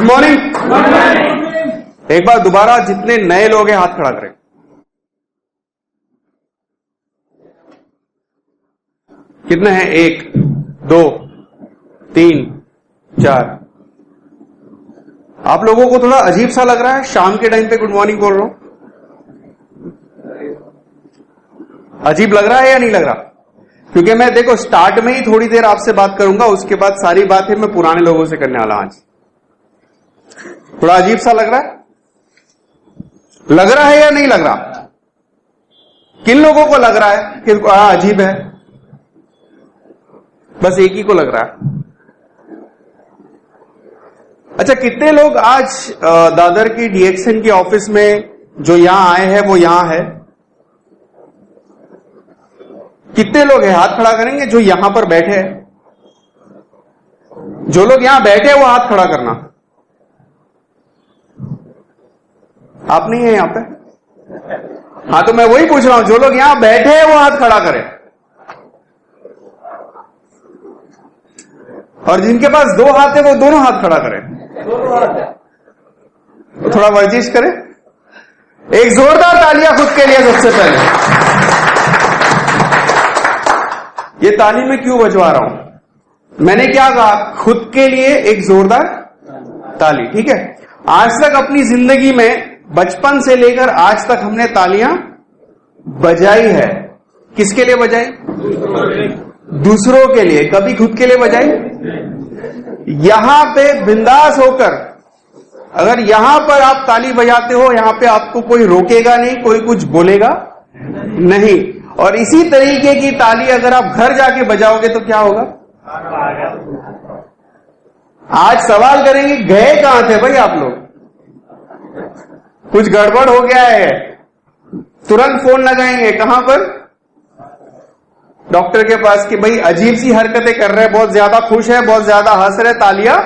Good morning. एक बार दोबारा जितने नए लोग हैं हाथ खड़ा करें। कितने हैं? 1 2 3 4। आप लोगों को थोड़ा अजीब सा लग रहा है शाम के टाइम पे गुड मॉर्निंग बोल रहा हूं? अजीब लग रहा है या नहीं लग रहा? क्योंकि मैं देखो स्टार्ट में ही थोड़ी देर आपसे बात करूंगा, उसके बाद सारी बातें मैं पुराने लोगों से करने वाला। आज थोड़ा अजीब सा लग रहा है? लग रहा है या नहीं लग रहा? किन लोगों को लग रहा है कि अजीब है? बस एक ही को लग रहा है। अच्छा, कितने लोग आज दादर की डीएक्सएन की ऑफिस में जो यहां आए हैं वो यहां है? कितने लोग हैं? हाथ खड़ा करेंगे जो यहां पर बैठे हैं। जो लोग यहां बैठे हैं वो हाथ खड़ा करना। आप नहीं है यहां पे? हाँ, तो मैं वही पूछ रहा हूं, जो लोग यहां बैठे हैं वो हाथ खड़ा करें, और जिनके पास 2 हाथ है वो दोनों हाथ खड़ा करें। थोड़ा वर्जिश करें। एक जोरदार तालियां खुद के लिए सबसे पहले। ये ताली में क्यों बजवा रहा हूं? मैंने क्या कहा? खुद के लिए एक जोरदार ताली। ठीक है? आज तक अपनी जिंदगी में बचपन से लेकर आज तक हमने तालियां बजाई है। किसके लिए बजाई? दूसरों के लिए। कभी खुद के लिए बजाई? यहां पे बिंदास होकर अगर यहां पर आप ताली बजाते हो, यहां पे आपको कोई रोकेगा नहीं, कोई कुछ बोलेगा नहीं। और इसी तरीके की ताली अगर आप घर जाके बजाओगे तो क्या होगा? आज सवाल करेंगे गए कहां थे भाई आप लोग? कुछ गड़बड़ हो गया है, तुरंत फोन लगाएंगे। कहां पर? डॉक्टर के पास कि भाई अजीब सी हरकतें कर रहे हैं, बहुत ज्यादा खुश है, बहुत ज्यादा हंस रहे, तालियां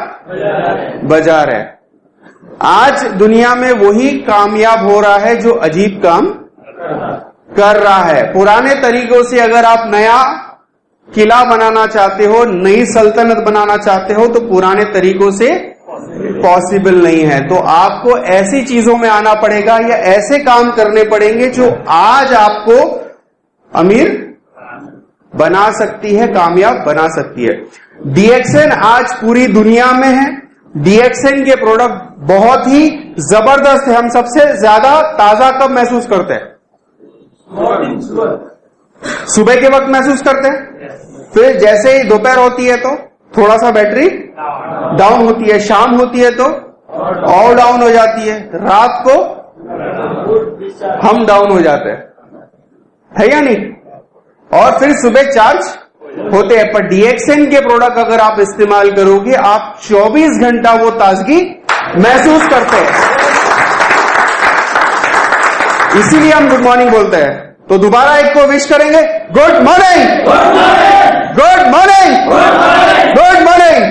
बजा रहे। आज दुनिया में वही कामयाब हो रहा है जो अजीब काम कर रहा है। पुराने तरीकों से अगर आप नया किला बनाना चाहते हो, नई सल्तनत बनाना चाहते हो, तो पुराने तरीकों से पॉसिबल नहीं है। तो आपको ऐसी चीजों में आना पड़ेगा या ऐसे काम करने पड़ेंगे जो आज आपको अमीर बना सकती है, कामयाब बना सकती है। डीएक्सएन आज पूरी दुनिया में है। डीएक्सएन के प्रोडक्ट बहुत ही जबरदस्त है। हम सबसे ज्यादा ताजा कब महसूस करते हैं? सुबह के वक्त महसूस करते हैं। फिर जैसे ही दोपहर होती है तो थोड़ा सा बैटरी डाउन होती है, शाम होती है तो और डाउन हो जाती है, रात को हम डाउन हो जाते हैं, है या नहीं? और फिर सुबह चार्ज होते हैं। पर डीएक्सएन के प्रोडक्ट अगर आप इस्तेमाल करोगे, आप 24 घंटा वो ताजगी महसूस करते हैं। इसीलिए हम गुड मॉर्निंग बोलते हैं। तो दोबारा एक को विश करेंगे, good morning, good morning, good morning.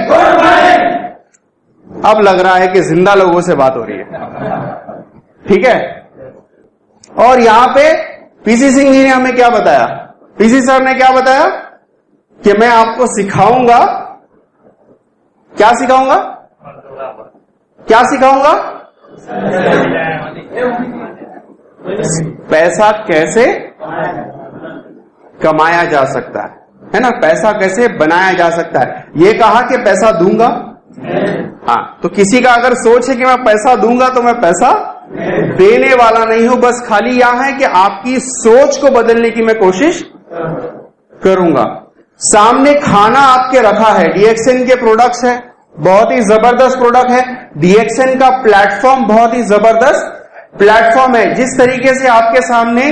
अब लग रहा है कि जिंदा लोगों से बात हो रही है। ठीक है? और यहां पे पीसी सिंह जी ने हमें क्या बताया? पीसी सर ने क्या बताया कि मैं आपको सिखाऊंगा। क्या सिखाऊंगा? क्या सिखाऊंगा? पैसा कैसे कमाया जा सकता है ना? पैसा कैसे बनाया जा सकता है। ये कहा कि पैसा दूंगा। हाँ, तो किसी का अगर सोच है कि मैं पैसा दूंगा तो मैं पैसा देने वाला नहीं हूं। बस खाली यहां है कि आपकी सोच को बदलने की मैं कोशिश करूंगा। सामने खाना आपके रखा है, डीएक्सएन के प्रोडक्ट्स है, बहुत ही जबरदस्त प्रोडक्ट है। डीएक्सएन का प्लेटफॉर्म बहुत ही जबरदस्त प्लेटफॉर्म है। जिस तरीके से आपके सामने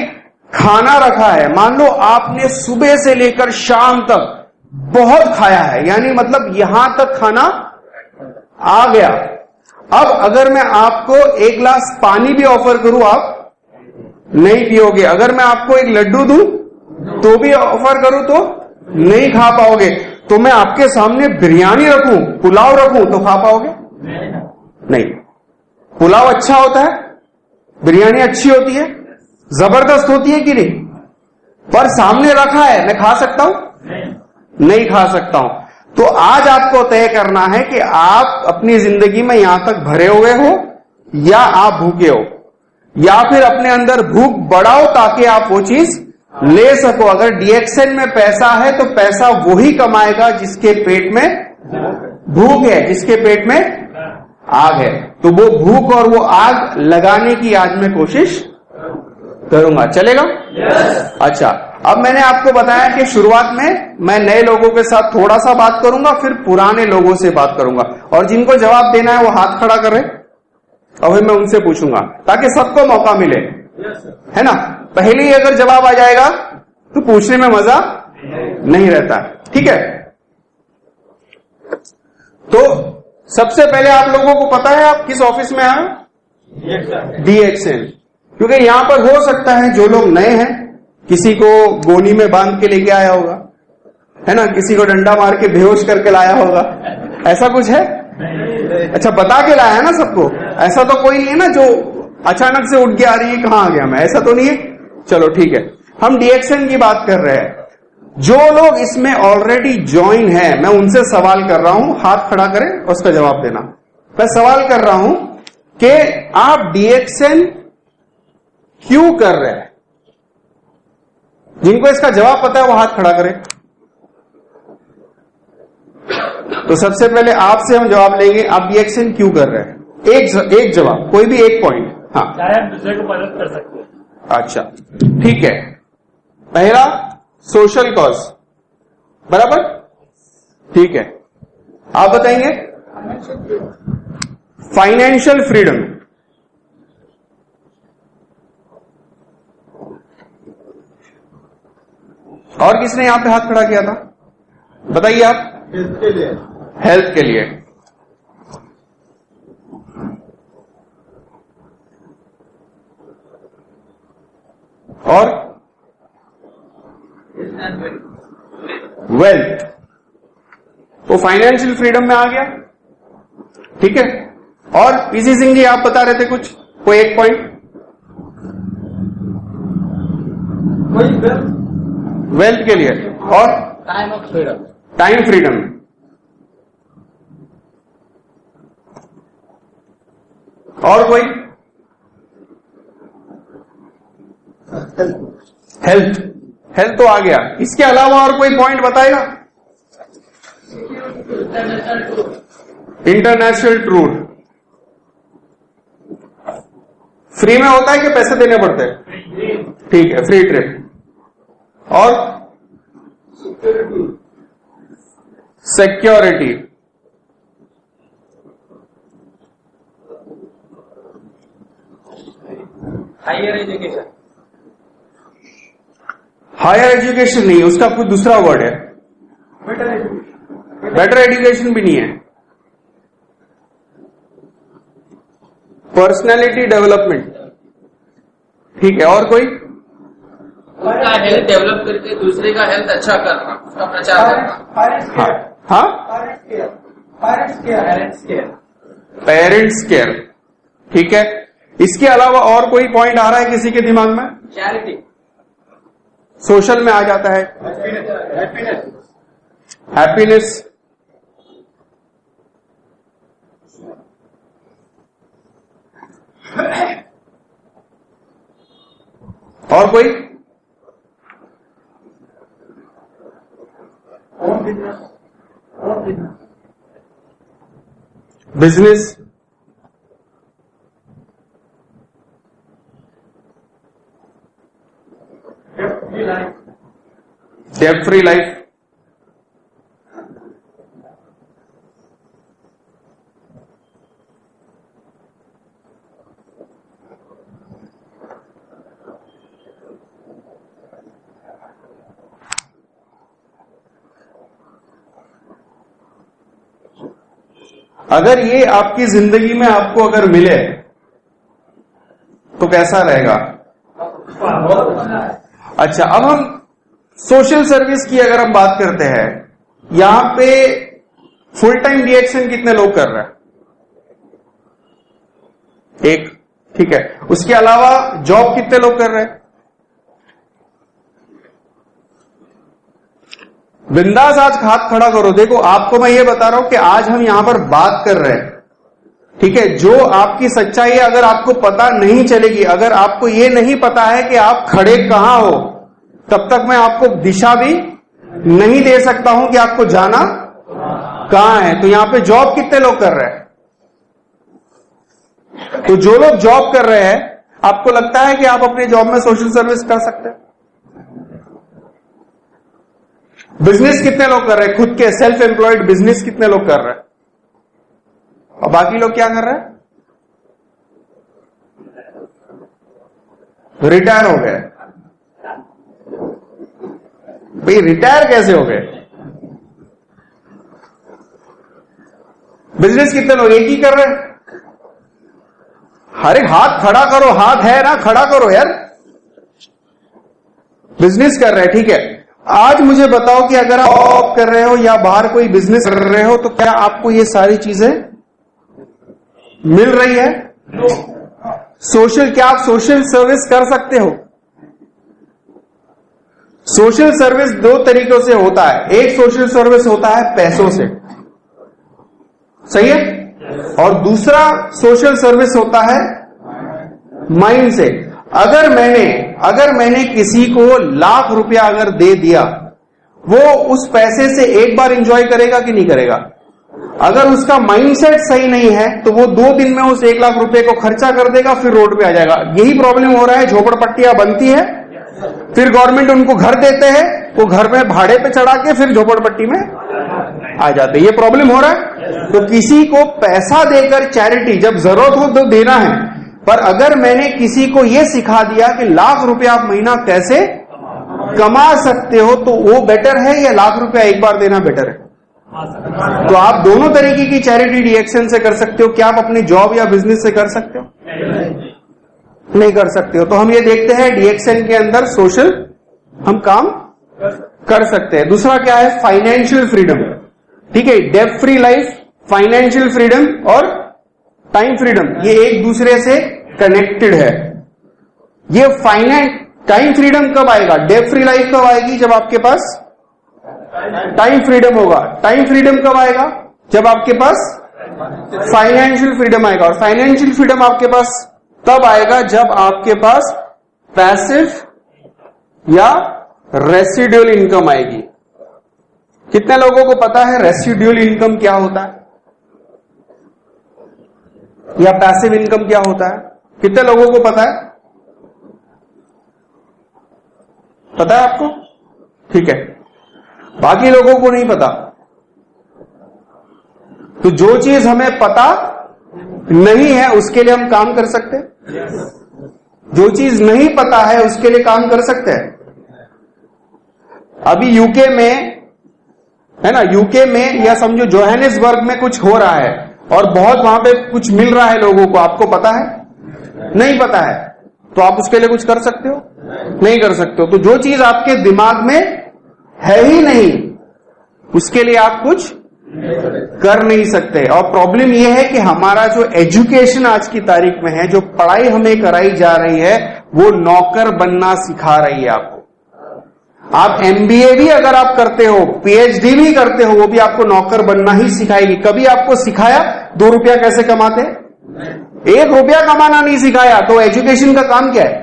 खाना रखा है, मान लो आपने सुबह से लेकर शाम तक बहुत खाया है, यानी मतलब यहां तक खाना आ गया। अब अगर मैं आपको एक गिलास पानी भी ऑफर करूं, आप नहीं पियोगे। अगर मैं आपको एक लड्डू दूं तो भी ऑफर करूं तो नहीं खा पाओगे। तो मैं आपके सामने बिरयानी रखूं, पुलाव रखूं तो खा पाओगे? नहीं। पुलाव अच्छा होता है, बिरयानी अच्छी होती है, जबरदस्त होती है कि नहीं? पर सामने रखा है, मैं खा सकता हूं? नहीं खा सकता हूं। तो आज आपको तय करना है कि आप अपनी जिंदगी में यहां तक भरे हुए हो या आप भूखे हो, या फिर अपने अंदर भूख बढ़ाओ ताकि आप वो चीज ले सको। अगर डीएक्सएन में पैसा है तो पैसा वही कमाएगा जिसके पेट में भूख है, जिसके पेट में आग है। तो वो भूख और वो आग लगाने की आज मैं कोशिश करूंगा, चलेगा? अच्छा, अब मैंने आपको बताया कि शुरुआत में मैं नए लोगों के साथ थोड़ा सा बात करूंगा, फिर पुराने लोगों से बात करूंगा, और जिनको जवाब देना है वो हाथ खड़ा करें और फिर मैं उनसे पूछूंगा ताकि सबको मौका मिले, है ना? पहले ही अगर जवाब आ जाएगा तो पूछने में मजा नहीं रहता, ठीक है? तो सबसे पहले आप लोगों को पता है आप किस ऑफिस में आए? डीएक्सएन। क्योंकि यहां पर हो सकता है जो लोग नए हैं, किसी को गोनी में बांध के लेके आया होगा, है ना? किसी को डंडा मार के बेहोश करके लाया होगा, ऐसा कुछ है? अच्छा, बता के लाया है ना सबको? ऐसा तो कोई नहीं है ना जो अचानक से उठ के आ रही है कहां आ गया मैं, ऐसा तो नहीं है? चलो ठीक है, हम डीएक्सएन की बात कर रहे हैं। जो लोग इसमें ऑलरेडी ज्वाइन है, मैं उनसे सवाल कर रहा हूं, हाथ खड़ा करें और उसका जवाब देना। मैं सवाल कर रहा हूं कि आप डीएक्सएन क्यों कर रहे हैं? जिनको इसका जवाब पता है वो हाथ खड़ा करें। तो सबसे पहले आपसे हम जवाब लेंगे, आप डीएक्सएन क्यों कर रहे हैं? एक जवाब, कोई भी एक पॉइंट। हाँ, चाहे हम दूसरे को मदद कर सकते हैं। अच्छा ठीक है। पहला सोशल कॉज, बराबर, ठीक है। आप बताएंगे? फाइनेंशियल फ्रीडम, और किसने यहां पे हाथ खड़ा किया था? बताइए आप। हेल्थ के लिए। हेल्थ के लिए, और वेल्थ, वो फाइनेंशियल फ्रीडम में आ गया, ठीक है। और पीसी सिंह जी आप बता रहे थे कुछ, कोई एक पॉइंट? वेल्थ के लिए, और time of freedom, time freedom, और कोई? हेल्थ, हेल्थ तो आ गया। इसके अलावा और कोई पॉइंट बताएगा? इंटरनेशनल टूर, फ्री में होता है कि पैसे देने पड़ते हैं? ठीक है, फ्री ट्रिप। और security, higher education, higher education नहीं, उसका कुछ दूसरा वर्ड है। बेटर एजुकेशन भी नहीं है। पर्सनैलिटी डेवलपमेंट, ठीक है। और कोई? उसका हेल्थ डेवलप करके दूसरे का हेल्थ अच्छा करना, उसका प्रचार करना। हाँ, पेरेंट्स केयर, ठीक है। इसके अलावा और कोई पॉइंट आ रहा है किसी के दिमाग में? चैरिटी, सोशल में आ जाता है। हैप्पीनेस, और कोई? बिजनेस, डेट फ्री लाइफ, अगर ये आपकी जिंदगी में आपको अगर मिले तो कैसा रहेगा? अच्छा, अब हम सोशल सर्विस की अगर हम बात करते हैं, यहां पे फुल टाइम डीएक्सएन कितने लोग कर रहे हैं? एक, ठीक है। उसके अलावा जॉब कितने लोग कर रहे हैं? बिंदास आज हाथ खड़ा करो। देखो आपको मैं ये बता रहा हूं कि आज हम यहां पर बात कर रहे हैं, ठीक है। जो आपकी सच्चाई है अगर आपको पता नहीं चलेगी, अगर आपको ये नहीं पता है कि आप खड़े कहां हो, तब तक मैं आपको दिशा भी नहीं दे सकता हूं कि आपको जाना कहां है। तो यहां पे जॉब कितने लोग कर रहे हैं? तो जो लोग जॉब कर रहे हैं, आपको लगता है कि आप अपने जॉब में सोशल सर्विस कर सकते हैं? बिजनेस कितने लोग कर रहे हैं? खुद के सेल्फ एम्प्लॉयड बिजनेस कितने लोग कर रहे हैं? और बाकी लोग क्या कर रहे हैं? रिटायर हो गए। भाई रिटायर कैसे हो गए? बिजनेस कितने लोग एक ही कर रहे हैं? अरे हाथ खड़ा करो, हाथ है ना, खड़ा करो यार। बिजनेस कर रहे हैं, ठीक है। आज मुझे बताओ कि अगर आप जॉब कर रहे हो या बाहर कोई बिजनेस कर रहे हो, तो क्या आपको ये सारी चीजें मिल रही है? क्या आप सोशल सर्विस कर सकते हो? सोशल सर्विस दो तरीकों से होता है। एक सोशल सर्विस होता है पैसों से, सही है, और दूसरा सोशल सर्विस होता है माइंड से। अगर मैंने किसी को लाख रुपया अगर दे दिया, वो उस पैसे से एक बार एंजॉय करेगा कि नहीं करेगा? अगर उसका माइंडसेट सही नहीं है तो वो 2 दिन में उस 1 लाख रुपए को खर्चा कर देगा, फिर रोड पे आ जाएगा। यही प्रॉब्लम हो रहा है। झोपड़पट्टियां बनती है, फिर गवर्नमेंट उनको घर देते हैं, वो घर में भाड़े पे चढ़ा के फिर झोपड़पट्टी में आ जाते हैं। ये प्रॉब्लम हो रहा है। तो किसी को पैसा देकर चैरिटी जब जरूरत हो तो देना है, पर अगर मैंने किसी को यह सिखा दिया कि लाख रुपया आप महीना कैसे कमा सकते हो, तो वो बेटर है या लाख रुपया एक बार देना बेटर है? तो आप दोनों तरीके की चैरिटी डीएक्शन से कर सकते हो। क्या आप अपनी जॉब या बिजनेस से कर सकते हो? नहीं कर सकते हो। तो हम ये देखते हैं डीएक्शन के अंदर सोशल हम काम कर सकते हैं। दूसरा क्या है? फाइनेंशियल फ्रीडम, ठीक है। डेब्ट फ्री लाइफ, फाइनेंशियल फ्रीडम और टाइम फ्रीडम, ये एक दूसरे से कनेक्टेड है। ये टाइम फ्रीडम कब आएगा? डेब्ट फ्री लाइफ कब आएगी? जब आपके पास टाइम फ्रीडम होगा। टाइम फ्रीडम कब आएगा? जब आपके पास फाइनेंशियल फ्रीडम आएगा। और फाइनेंशियल फ्रीडम आपके पास तब आएगा जब आपके पास पैसिव या रेसिडुअल इनकम आएगी। कितने लोगों को पता है रेसिडुअल इनकम क्या होता है या पैसिव इनकम क्या होता है? कितने लोगों को पता है? पता है आपको? ठीक है। बाकी लोगों को नहीं पता। तो जो चीज हमें पता नहीं है उसके लिए हम काम कर सकते हैं। जो चीज नहीं पता है उसके लिए काम कर सकते हैं। अभी यूके में है ना, यूके में या समझो जोहानिसबर्ग में कुछ हो रहा है और बहुत वहां पे कुछ मिल रहा है लोगों को, आपको पता है? नहीं पता है, तो आप उसके लिए कुछ कर सकते हो? नहीं कर सकते हो। तो जो चीज आपके दिमाग में है ही नहीं उसके लिए आप कुछ कर नहीं सकते। और प्रॉब्लम यह है कि हमारा जो एजुकेशन आज की तारीख में है, जो पढ़ाई हमें कराई जा रही है, वो नौकर बनना सिखा रही है आपको। आप एमबीए भी अगर आप करते हो, पीएचडी भी करते हो, वो भी आपको नौकर बनना ही सिखाएगी। कभी आपको सिखाया 2 रुपया कैसे कमाते? 1 रुपया कमाना नहीं सिखाया। तो एजुकेशन का काम क्या है?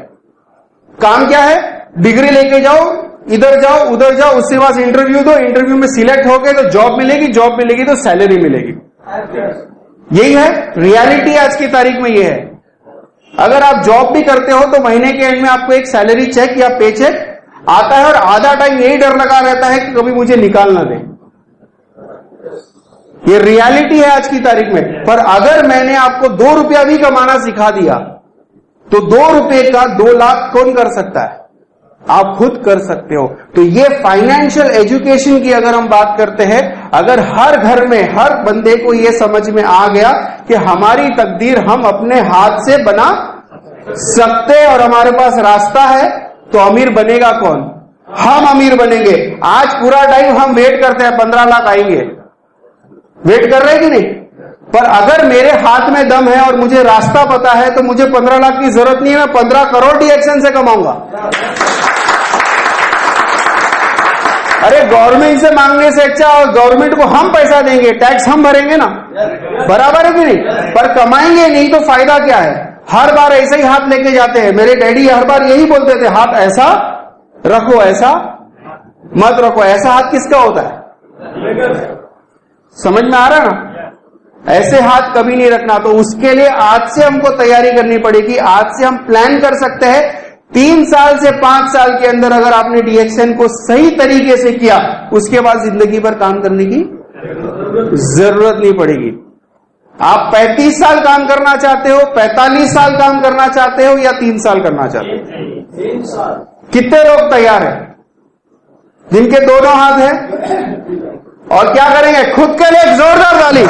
काम क्या है? डिग्री लेके जाओ, इधर जाओ उधर जाओ, उसके बाद इंटरव्यू दो, इंटरव्यू में सिलेक्ट हो गए तो जॉब मिलेगी, जॉब मिलेगी तो सैलरी मिलेगी। यही है रियलिटी आज की तारीख में। ये है, अगर आप जॉब भी करते हो तो महीने के एंड में आपको एक सैलरी चेक या पे चेक आता है और आधा टाइम यही डर लगा रहता है कि कभी मुझे निकाल ना दे। ये रियलिटी है आज की तारीख में। पर अगर मैंने आपको 2 रुपया भी कमाना सिखा दिया तो 2 रुपए का 2 लाख कौन कर सकता है? आप खुद कर सकते हो। तो ये फाइनेंशियल एजुकेशन की अगर हम बात करते हैं, अगर हर घर में हर बंदे को ये समझ में आ गया कि हमारी तकदीर हम अपने हाथ से बना सकते हैं और हमारे पास रास्ता है, तो अमीर बनेगा कौन? हम अमीर बनेंगे। आज पूरा टाइम हम वेट करते हैं 15 लाख आएंगे, वेट कर रहे हैं कि नहीं? पर अगर मेरे हाथ में दम है और मुझे रास्ता पता है तो मुझे 15 लाख की जरूरत नहीं है, मैं 15 करोड़ डीएक्शन से कमाऊंगा। अरे गवर्नमेंट से मांगने से अच्छा गवर्नमेंट को हम पैसा देंगे, टैक्स हम भरेंगे ना, बराबर है कि नहीं? पर कमाएंगे नहीं तो फायदा क्या है? हर बार ऐसे ही हाथ लेके जाते हैं। मेरे डैडी हर बार यही बोलते थे, हाथ ऐसा रखो, ऐसा मत रखो। ऐसा हाथ किसका होता है? समझ में आ रहा ना? ऐसे हाथ कभी नहीं रखना। तो उसके लिए आज से हमको तैयारी करनी पड़ेगी। आज से हम प्लान कर सकते हैं 3 साल से 5 साल के अंदर अगर आपने डीएक्सएन को सही तरीके से किया, उसके बाद जिंदगी भर काम करने की जरूरत नहीं पड़ेगी। आप 35 साल काम करना चाहते हो, 45 साल काम करना चाहते हो, या 3 साल करना चाहते हो? 3 साल। कितने लोग तैयार हैं जिनके दोनों हाथ हैं? और क्या करेंगे? खुद के लिए एक जोरदार ताली।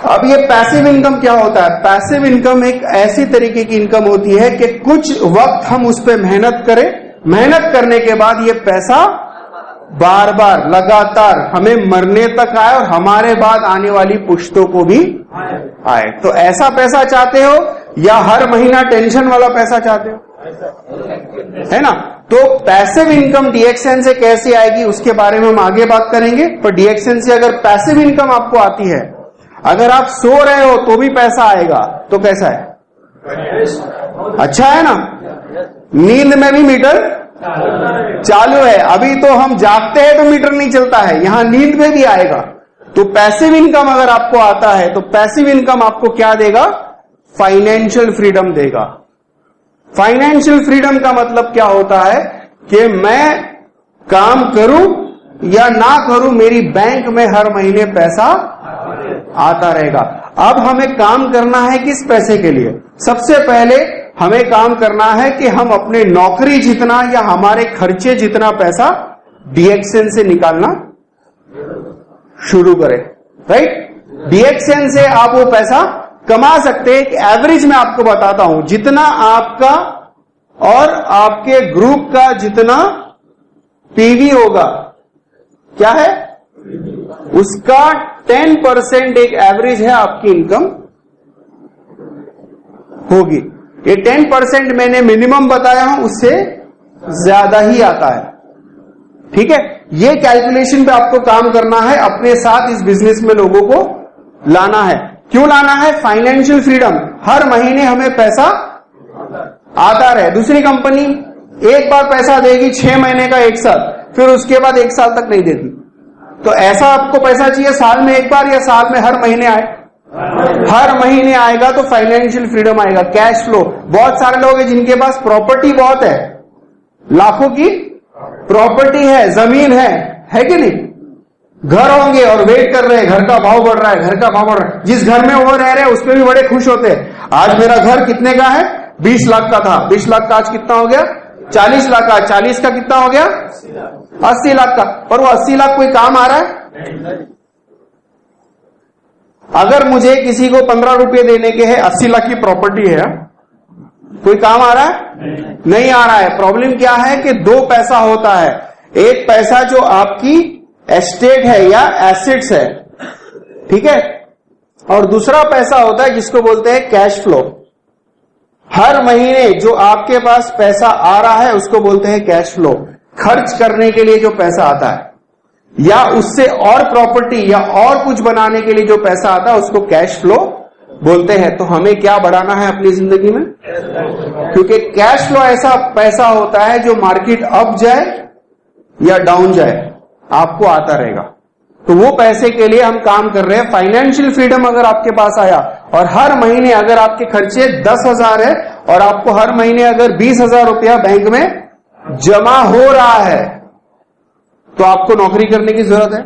अब ये पैसिव इनकम क्या होता है? पैसिव इनकम एक ऐसी तरीके की इनकम होती है कि कुछ वक्त हम उस पर मेहनत करें, मेहनत करने के बाद ये पैसा बार बार लगातार हमें मरने तक आए और हमारे बाद आने वाली पुश्तों को भी आए। तो ऐसा पैसा चाहते हो या हर महीना टेंशन वाला पैसा चाहते हो? है ना? तो पैसिव इनकम डीएक्सएन से कैसे आएगी उसके बारे में हम आगे बात करेंगे। पर डीएक्सएन से अगर पैसिव इनकम आपको आती है, अगर आप सो रहे हो तो भी पैसा आएगा, तो कैसा है? अच्छा है ना? नींद में भी मीटर चालू है। अभी तो हम जागते हैं तो मीटर नहीं चलता है, यहां नींद में भी आएगा। तो पैसिव इनकम अगर आपको आता है तो पैसिव इनकम आपको क्या देगा? फाइनेंशियल फ्रीडम देगा। फाइनेंशियल फ्रीडम का मतलब क्या होता है कि मैं काम करूं या ना करूं, मेरी बैंक में हर महीने पैसा आता रहेगा। अब हमें काम करना है किस पैसे के लिए? सबसे पहले हमें काम करना है कि हम अपने नौकरी जितना या हमारे खर्चे जितना पैसा डीएक्सएन से निकालना शुरू करें। राइट? डीएक्सएन से आप वो पैसा कमा सकते हैं। एवरेज में आपको बताता हूं, जितना आपका और आपके ग्रुप का जितना पीवी होगा, क्या है उसका 10% एक एवरेज है आपकी इनकम होगी। ये 10% मैंने मिनिमम बताया हूं, उससे ज्यादा ही आता है। ठीक है? ये कैलकुलेशन पे आपको काम करना है, अपने साथ इस बिजनेस में लोगों को लाना है। क्यों लाना है? Financial freedom. हर महीने हमें पैसा आता रहे। दूसरी कंपनी एक बार पैसा देगी 6 महीने का एक साथ, फिर उसके बाद 1 साल तक नहीं देती। तो ऐसा आपको पैसा चाहिए साल में एक बार या साल में हर महीने आए? हर महीने आएगा तो फाइनेंशियल फ्रीडम आएगा। Cash flow. बहुत सारे लोग हैं जिनके पास प्रॉपर्टी बहुत है, लाखों की प्रॉपर्टी है, जमीन है कि नहीं? घर होंगे और वेट कर रहे हैं, घर का भाव बढ़ रहा है, घर का भाव बढ़ रहा है। जिस घर में वो रह रहे हैं उसमें भी बड़े खुश होते हैं। आज मेरा घर कितने का है? 20 लाख का था, 20 लाख का आज कितना हो गया? 40 लाख का। 40 का कितना हो गया? 80 लाख का। पर वो 80 लाख कोई काम आ रहा है? अगर मुझे किसी को 15 रुपए देने के हैं, 80 लाख की प्रॉपर्टी है, कोई काम आ रहा है? नहीं आ रहा है। प्रॉब्लम क्या है कि 2 पैसा होता है। एक पैसा जो आपकी एस्टेट है या एसेट्स है, ठीक है, और दूसरा पैसा होता है जिसको बोलते हैं कैश फ्लो। हर महीने जो आपके पास पैसा आ रहा है उसको बोलते हैं कैश फ्लो। खर्च करने के लिए जो पैसा आता है या उससे और प्रॉपर्टी या और कुछ बनाने के लिए जो पैसा आता है उसको कैश फ्लो बोलते हैं। तो हमें क्या बढ़ाना है अपनी जिंदगी में? क्योंकि कैश फ्लो ऐसा पैसा होता है जो मार्केट अप जाए या डाउन जाए आपको आता रहेगा। तो वो पैसे के लिए हम काम कर रहे हैं। फाइनेंशियल फ्रीडम अगर आपके पास आया और हर महीने अगर आपके खर्चे 10,000 है और आपको हर महीने अगर 20,000 रुपया बैंक में जमा हो रहा है, तो आपको नौकरी करने की जरूरत है?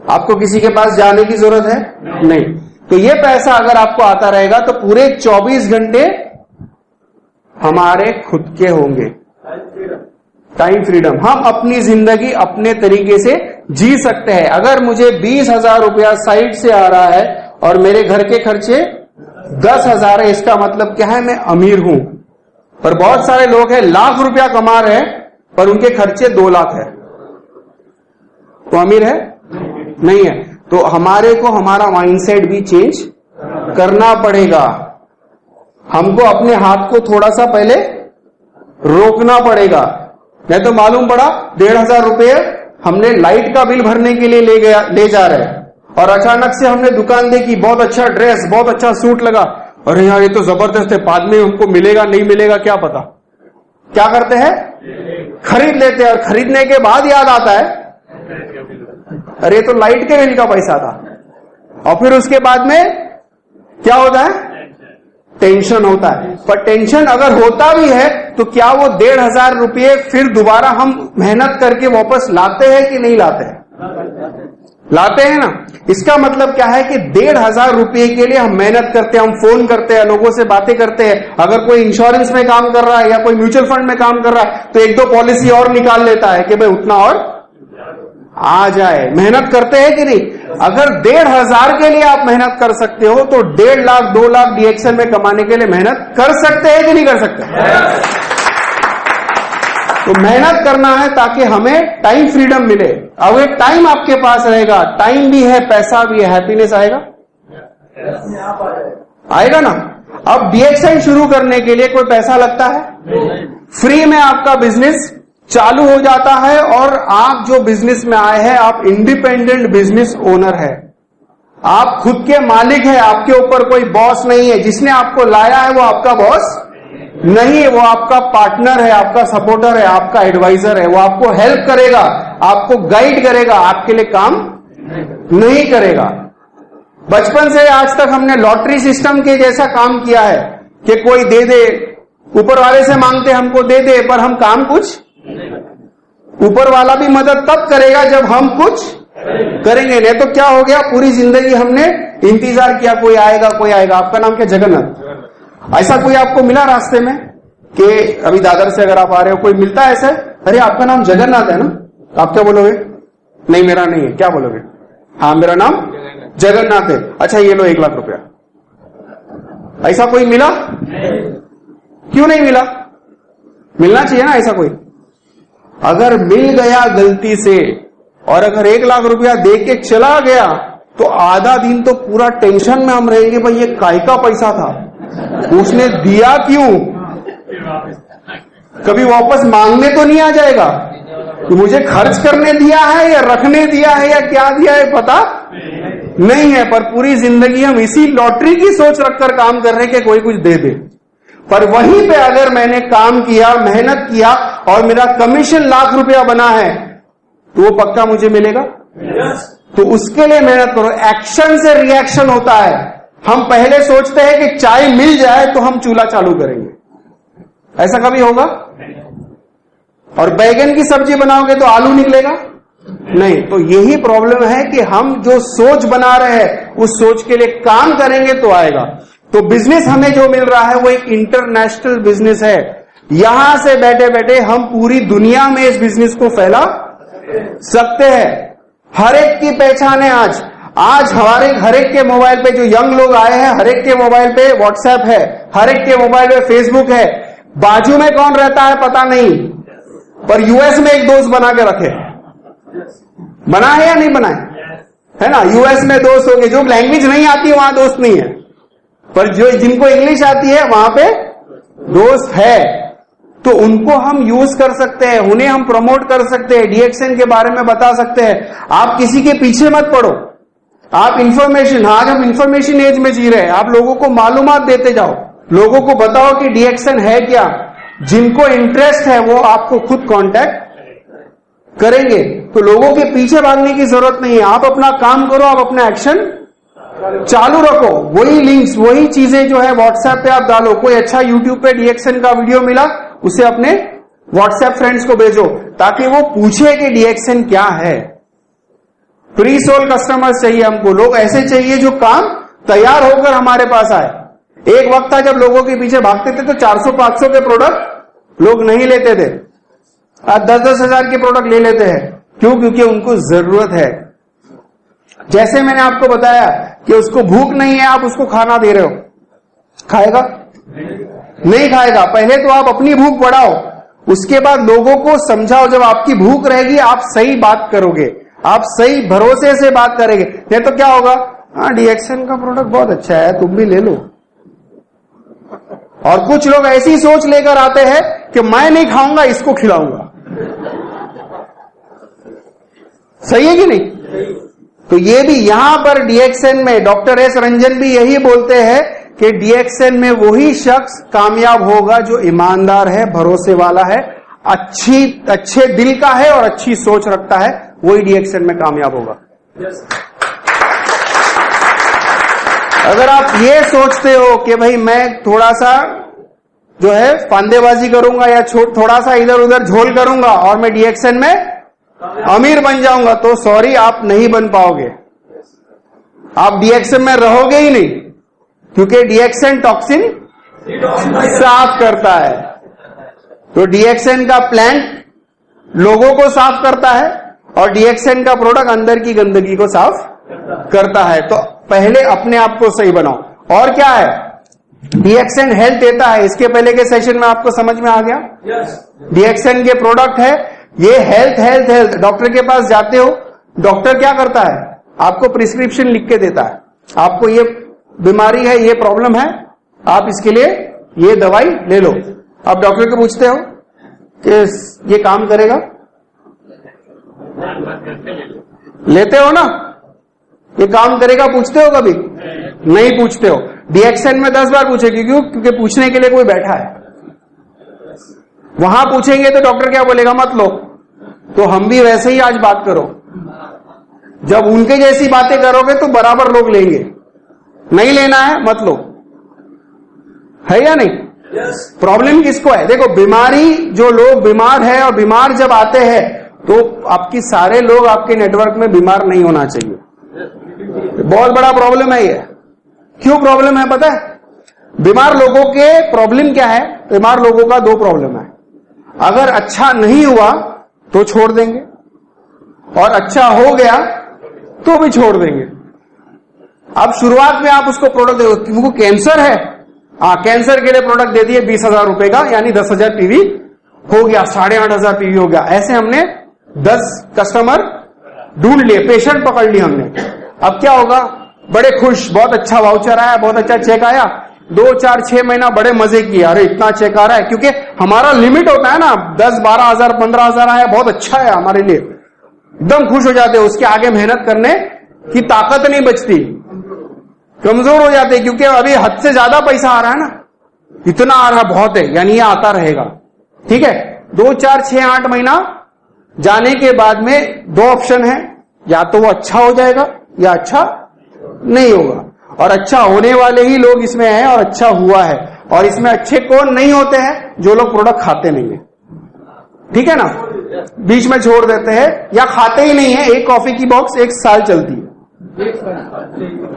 आपको किसी के पास जाने की जरूरत है? नहीं। तो ये पैसा अगर आपको आता रहेगा तो पूरे 24 घंटे हमारे खुद के होंगे। Time freedom. हम अपनी जिंदगी अपने तरीके से जी सकते हैं। अगर मुझे 20,000 रुपया साइड से आ रहा है और मेरे घर के खर्चे 10,000 है, इसका मतलब क्या है? मैं अमीर हूं। पर बहुत सारे लोग हैं लाख रुपया कमा रहे हैं पर उनके खर्चे 2 लाख है, तो अमीर है? नहीं है। तो हमारे को हमारा माइंडसेट भी चेंज करना पड़ेगा। हमको अपने हाथ को थोड़ा सा पहले रोकना पड़ेगा। नहीं तो मालूम पड़ा 1,500 रुपये हमने लाइट का बिल भरने के लिए ले जा रहे हैं, और अचानक से हमने दुकान देखी, बहुत अच्छा ड्रेस, बहुत अच्छा सूट लगा, अरे यार ये तो जबरदस्त है, बाद में हमको मिलेगा नहीं मिलेगा क्या पता। क्या करते हैं? खरीद लेते हैं, और खरीदने के बाद याद आता है अरे तो लाइट के बिल का पैसा था। और फिर उसके बाद में क्या होता है? टेंशन होता है। पर टेंशन अगर होता भी है तो क्या वो 1,500 रुपये फिर दोबारा हम मेहनत करके वापस लाते हैं कि नहीं लाते हैं? लाते हैं ना। इसका मतलब क्या है कि 1,500 रुपये के लिए हम मेहनत करते हैं, हम फोन करते हैं, लोगों से बातें करते हैं। अगर कोई इंश्योरेंस में काम कर रहा है या कोई म्यूचुअल फंड में काम कर रहा है तो 1-2 पॉलिसी और निकाल लेता है कि भाई उतना और आ जाए। मेहनत करते हैं कि नहीं? अगर 1,500 के लिए आप मेहनत कर सकते हो तो 1.5 लाख 2 लाख डीएक्शन में कमाने के लिए मेहनत कर सकते हैं कि नहीं कर सकते? तो मेहनत करना है ताकि हमें टाइम फ्रीडम मिले। अब एक टाइम आपके पास रहेगा, टाइम भी है, पैसा भी है, हैप्पीनेस आएगा? आएगा ना। अब डीएक्शन शुरू करने के लिए कोई पैसा लगता है? फ्री में आपका बिजनेस चालू हो जाता है, और आप जो बिजनेस में आए हैं आप इंडिपेंडेंट बिजनेस ओनर है, आप खुद के मालिक है, आपके ऊपर कोई बॉस नहीं है। जिसने आपको लाया है वो आपका बॉस नहीं है, वो आपका पार्टनर है, आपका सपोर्टर है, आपका एडवाइजर है। वो आपको हेल्प करेगा, आपको गाइड करेगा, आपके लिए काम नहीं करेगा। बचपन से आज तक हमने लॉटरी सिस्टम के जैसा काम किया है कि कोई दे दे, ऊपर वाले से मांगते हमको दे दे, पर हम काम कुछ, ऊपर वाला भी मदद तब करेगा जब हम कुछ करेंगे। नहीं तो क्या हो गया, पूरी जिंदगी हमने इंतजार किया कोई आएगा कोई आएगा। आपका नाम क्या? जगन्नाथ। ऐसा कोई आपको मिला रास्ते में कि अभी दादर से अगर आप आ रहे हो कोई मिलता है ऐसा? अरे आपका नाम जगन्नाथ है ना, आप क्या बोलोगे? नहीं मेरा नहीं है। क्या बोलोगे? हाँ मेरा नाम जगन्नाथ है। अच्छा ये लो 1 लाख रुपया। ऐसा कोई मिला? क्यों नहीं मिला? मिलना चाहिए ना ऐसा कोई। अगर मिल गया गलती से, और अगर 1 लाख रुपया दे के चला गया तो आधा दिन तो पूरा टेंशन में हम रहेंगे, भाई ये काय का पैसा था, उसने दिया क्यों? कभी वापस मांगने तो नहीं आ जाएगा कि मुझे खर्च करने दिया है या रखने दिया है या क्या दिया है, पता नहीं है। पर पूरी जिंदगी हम इसी लॉटरी की सोच रखकर काम कर रहे हैं कि कोई कुछ दे दे। पर वहीं पे अगर मैंने काम किया, मेहनत किया और मेरा कमीशन लाख रुपया बना है तो वो पक्का मुझे मिलेगा। तो उसके लिए मेहनत करो। एक्शन से रिएक्शन होता है। हम पहले सोचते हैं कि चाय मिल जाए तो हम चूल्हा चालू करेंगे, ऐसा कभी होगा? और बैगन की सब्जी बनाओगे तो आलू निकलेगा नहीं। तो यही प्रॉब्लम है कि हम जो सोच बना रहे हैं उस सोच के लिए काम करेंगे तो आएगा। तो बिजनेस हमें जो मिल रहा है वो एक इंटरनेशनल बिजनेस है। यहां से बैठे बैठे हम पूरी दुनिया में इस बिजनेस को फैला सकते हैं। हर एक की पहचान है आज हमारे हर एक के मोबाइल पे जो यंग लोग आए हैं, हर एक के मोबाइल पे व्हाट्सएप है, हर एक के मोबाइल पे फेसबुक है। बाजू में कौन रहता है पता नहीं, पर यूएस में एक दोस्त बना के रखे। बना है या नहीं बना है ना? यूएस में दोस्त होंगे। जो लैंग्वेज नहीं आती है वहां दोस्त नहीं है, पर जो जिनको इंग्लिश आती है वहां पे दोस्त है। तो उनको हम यूज कर सकते हैं, उन्हें हम प्रमोट कर सकते हैं, डीएक्शन के बारे में बता सकते हैं। आप किसी के पीछे मत पड़ो, आप इंफॉर्मेशन, आज हम इंफॉर्मेशन एज में जी रहे हैं, आप लोगों को मालूमात देते जाओ, लोगों को बताओ कि डीएक्शन है क्या। जिनको इंटरेस्ट है वो आपको खुद कांटेक्ट करेंगे। तो लोगों के पीछे भागने की जरूरत नहीं है। आप अपना काम करो, आप अपना एक्शन चालू रखो। वही लिंक्स, वही चीजें जो है व्हाट्सएप पे आप डालो। कोई अच्छा यूट्यूब पे डीएक्शन का वीडियो मिला, उसे अपने व्हाट्सएप फ्रेंड्स को भेजो ताकि वो पूछे कि डीएक्शन क्या है। फ्री सोल कस्टमर्स चाहिए हमको। लोग ऐसे चाहिए जो काम तैयार होकर हमारे पास आए। एक वक्त था जब लोगों के पीछे भागते थे तो 400-500 के प्रोडक्ट लोग नहीं लेते थे। आज 10-10 हजार के प्रोडक्ट ले लेते हैं। क्यों? क्योंकि उनको जरूरत है। जैसे मैंने आपको बताया कि उसको भूख नहीं है, आप उसको खाना दे रहे हो, खाएगा? नहीं खाएगा। पहले तो आप अपनी भूख बढ़ाओ, उसके बाद लोगों को समझाओ। जब आपकी भूख रहेगी आप सही बात करोगे, आप सही भरोसे से बात करेंगे। नहीं तो क्या होगा? हाँ डीएक्शन का प्रोडक्ट बहुत अच्छा है, तुम भी ले लो। और कुछ लोग ऐसी सोच लेकर आते हैं कि मैं नहीं खाऊंगा, इसको खिलाऊंगा। सही है कि नहीं? तो ये भी यहां पर डीएक्सएन में डॉक्टर एस रंजन भी यही बोलते हैं कि डीएक्सएन में वही शख्स कामयाब होगा जो ईमानदार है, भरोसे वाला है, अच्छे दिल का है और अच्छी सोच रखता है, वही डीएक्सएन में कामयाब होगा। अगर आप ये सोचते हो कि भाई मैं थोड़ा सा जो है फांदेबाजी करूंगा या थोड़ा सा इधर उधर झोल करूंगा और मैं डीएक्सएन में अमीर बन जाऊंगा, तो सॉरी, आप नहीं बन पाओगे। आप डीएक्सएन में रहोगे ही नहीं, क्योंकि डीएक्सएन टॉक्सिन साफ करता है। तो डीएक्सएन का प्लांट लोगों को साफ करता है और डीएक्सएन का प्रोडक्ट अंदर की गंदगी को साफ करता है। तो पहले अपने आप को सही बनाओ। और क्या है, डीएक्सएन हेल्थ देता है। इसके पहले के सेशन में आपको समझ में आ गया? डीएक्सएन के प्रोडक्ट है ये हेल्थ हेल्थ हेल्थ। डॉक्टर के पास जाते हो, डॉक्टर क्या करता है? आपको प्रिस्क्रिप्शन लिख के देता है, आपको ये बीमारी है, ये प्रॉब्लम है, आप इसके लिए ये दवाई ले लो। अब डॉक्टर को पूछते हो कि ये काम करेगा? लेते हो ना? ये काम करेगा पूछते हो कभी? नहीं पूछते हो। डीएक्सएन में 10 बार पूछेगी। क्यों? क्योंकि पूछने के लिए कोई बैठा है। वहां पूछेंगे तो डॉक्टर क्या बोलेगा? मत लो। तो हम भी वैसे ही आज बात करो, जब उनके जैसी बातें करोगे तो बराबर लोग लेंगे। नहीं लेना है मत लो, है या नहीं? प्रॉब्लम किसको है? देखो, बीमारी, जो लोग बीमार है और बीमार जब आते हैं तो आपकी सारे लोग आपके नेटवर्क में बीमार नहीं होना चाहिए। बहुत बड़ा प्रॉब्लम है ये। क्यों प्रॉब्लम है पता है? बीमार लोगों के प्रॉब्लम क्या है? बीमार लोगों का 2 प्रॉब्लम है। अगर अच्छा नहीं हुआ तो छोड़ देंगे, और अच्छा हो गया तो भी छोड़ देंगे। अब शुरुआत में आप उसको प्रोडक्ट दे, क्योंकि कैंसर है, कैंसर के लिए प्रोडक्ट दे दिए 20,000 रुपए का, यानी 10,000 पीवी हो गया, 8,500 पीवी हो गया। ऐसे हमने 10 कस्टमर ढूंढ लिए, पेशेंट पकड़ लिए हमने। अब क्या होगा? बड़े खुश, बहुत अच्छा वाउचर आया, बहुत अच्छा चेक आया, 2, 4, 6 महीना बड़े मजे किए, अरे इतना चेक आ रहा है, क्योंकि हमारा लिमिट होता है ना, 10, 12,000, 15,000 आया, बहुत अच्छा है हमारे लिए, एकदम खुश हो जाते हैं। उसके आगे मेहनत करने की ताकत नहीं बचती, कमजोर हो जाते, क्योंकि अभी हद से ज्यादा पैसा आ रहा है ना, इतना आ रहा बहुत है, यानी ये आता रहेगा। ठीक है, 2, 4, 6, 8 महीना जाने के बाद में 2 ऑप्शन है, या तो वो अच्छा हो जाएगा या अच्छा नहीं होगा। और अच्छा होने वाले ही लोग इसमें हैं और अच्छा हुआ है। और इसमें अच्छे कौन नहीं होते हैं? जो लोग प्रोडक्ट खाते नहीं है। ठीक है ना, बीच में छोड़ देते हैं या खाते ही नहीं है। एक कॉफी की बॉक्स 1 साल चलती है,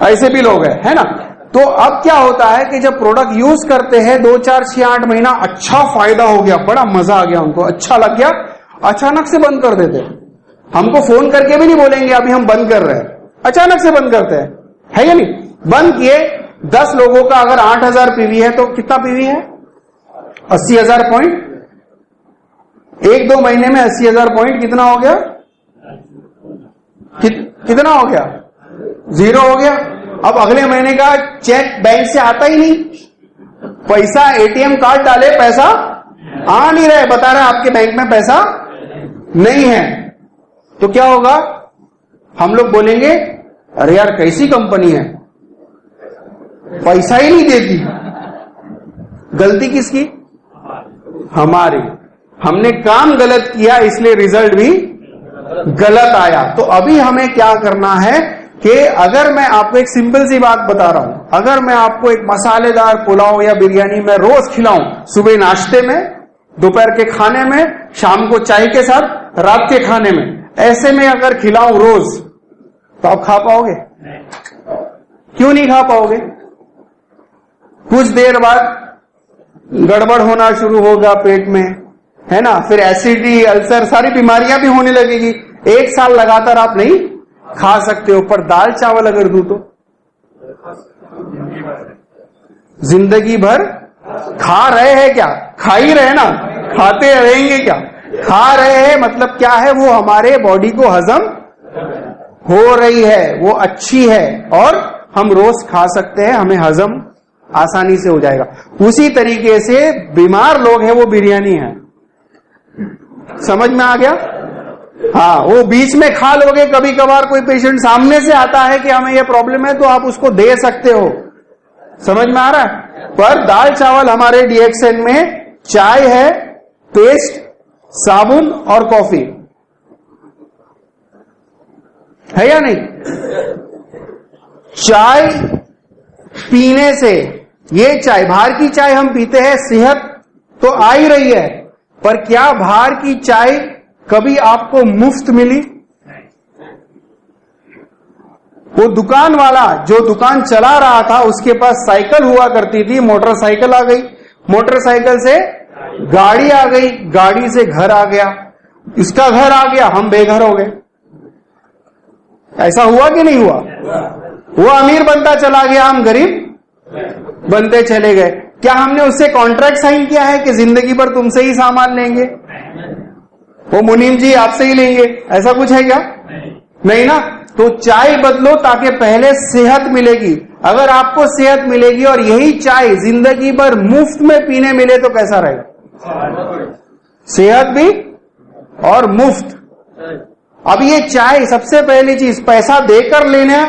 ऐसे भी लोग हैं, है ना। तो अब क्या होता है कि जब प्रोडक्ट यूज करते हैं 2, 4, 6, 8 महीना, अच्छा फायदा हो गया, बड़ा मजा आ गया उनको, अच्छा लग गया, अचानक से बंद कर देते हैं। हमको फोन करके भी नहीं बोलेंगे अभी हम बंद कर रहे हैं, अचानक से बंद करते हैं, है या नहीं। बंद किए, 10 लोगों का अगर 8,000 पीवी है तो कितना पीवी है? 80,000 पॉइंट। 1-2 महीने में 80,000 पॉइंट कितना हो गया? कितना हो गया? 0 हो गया। अब अगले महीने का चेक बैंक से आता ही नहीं, पैसा एटीएम कार्ड डाले, पैसा आ नहीं रहे, बता रहे आपके बैंक में पैसा नहीं है। तो क्या होगा? हम लोग बोलेंगे अरे यार कैसी कंपनी है, पैसा ही नहीं देती। गलती किसकी? हमारी। हमने काम गलत किया, इसलिए रिजल्ट भी गलत आया। तो अभी हमें क्या करना है कि अगर मैं आपको एक सिंपल सी बात बता रहा हूं, अगर मैं आपको एक मसालेदार पुलाव या बिरयानी में रोज खिलाऊं, सुबह नाश्ते में, दोपहर के खाने में, शाम को चाय के साथ, रात के खाने में, ऐसे में अगर खिलाऊं रोज, तो आप खा पाओगे? क्यों नहीं खा पाओगे? कुछ देर बाद गड़बड़ होना शुरू होगा पेट में, है ना, फिर एसिडिटी, अल्सर, सारी बीमारियां भी होने लगेगी। 1 साल लगातार आप नहीं खा सकते हो। पर दाल चावल अगर दूं तो जिंदगी भर खा रहे हैं क्या? खा ही रहे ना, खाते रहेंगे क्या? खा रहे हैं मतलब क्या है? वो हमारे बॉडी को हजम हो रही है, वो अच्छी है और हम रोज खा सकते हैं, हमें हजम आसानी से हो जाएगा। उसी तरीके से बीमार लोग हैं वो बिरयानी है, समझ में आ गया? हाँ, वो बीच में खा लोगे, कभी कभार कोई पेशेंट सामने से आता है कि हमें ये प्रॉब्लम है तो आप उसको दे सकते हो, समझ में आ रहा है? पर दाल चावल हमारे डीएक्सएन में चाय है, पेस्ट, साबुन और कॉफी है या नहीं? चाय पीने से, ये चाय, बाहर की चाय हम पीते हैं, सेहत तो आ ही रही है, पर क्या बाहर की चाय कभी आपको मुफ्त मिली? वो दुकान वाला जो दुकान चला रहा था उसके पास साइकिल हुआ करती थी, मोटरसाइकिल आ गई, मोटरसाइकिल से गाड़ी आ गई, गाड़ी से घर आ गया, इसका घर आ गया, हम बेघर हो गए। ऐसा हुआ कि नहीं हुआ? वो अमीर बनता चला गया, हम गरीब बनते चले गए। क्या हमने उससे कॉन्ट्रैक्ट साइन किया है कि जिंदगी भर तुमसे ही सामान लेंगे, वो मुनीम जी आपसे ही लेंगे, ऐसा कुछ है क्या? नहीं ना। तो चाय बदलो ताकि पहले सेहत मिलेगी। अगर आपको सेहत मिलेगी और यही चाय जिंदगी भर मुफ्त में पीने मिले तो कैसा रहेगा? सेहत भी और मुफ्त। अब ये चाय सबसे पहली चीज पैसा देकर लेना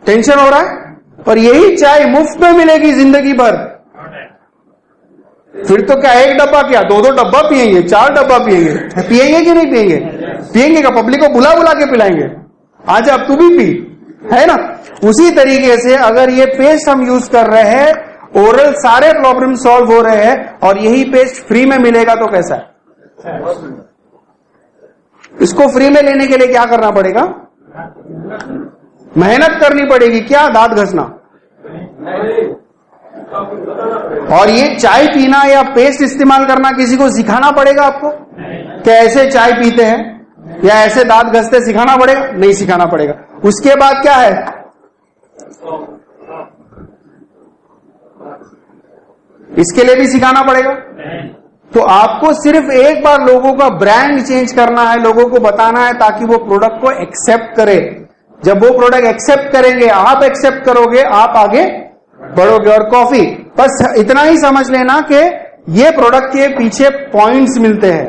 टेंशन हो रहा है, पर यही चाय मुफ्त में मिलेगी जिंदगी भर, फिर तो क्या एक डब्बा क्या 2-2 डब्बा पिएंगे, 4 डब्बा पिएंगे, पिएंगे कि नहीं पिएंगे? पिएंगे का पब्लिक को बुला बुला के पिलाएंगे, आज अब तू भी पी, है ना? उसी तरीके से अगर ये पेस्ट हम यूज कर रहे हैं, ओरल सारे प्रॉब्लम सॉल्व हो रहे हैं और यही पेस्ट फ्री में मिलेगा तो कैसा है? इसको फ्री में लेने के लिए क्या करना पड़ेगा? मेहनत करनी पड़ेगी। क्या? दांत घसना। और ये चाय पीना या पेस्ट इस्तेमाल करना किसी को सिखाना पड़ेगा आपको? क्या ऐसे चाय पीते हैं या ऐसे दांत घसते सिखाना पड़ेगा? नहीं सिखाना पड़ेगा। उसके बाद क्या है? इसके लिए भी सिखाना पड़ेगा। तो आपको सिर्फ एक बार लोगों का ब्रांड चेंज करना है, लोगों को बताना है ताकि वो प्रोडक्ट को एक्सेप्ट करे। जब वो प्रोडक्ट एक्सेप्ट करेंगे, आप एक्सेप्ट करोगे, आप आगे बढ़ोगे। और कॉफी, बस इतना ही समझ लेना कि ये प्रोडक्ट के पीछे पॉइंट्स मिलते हैं,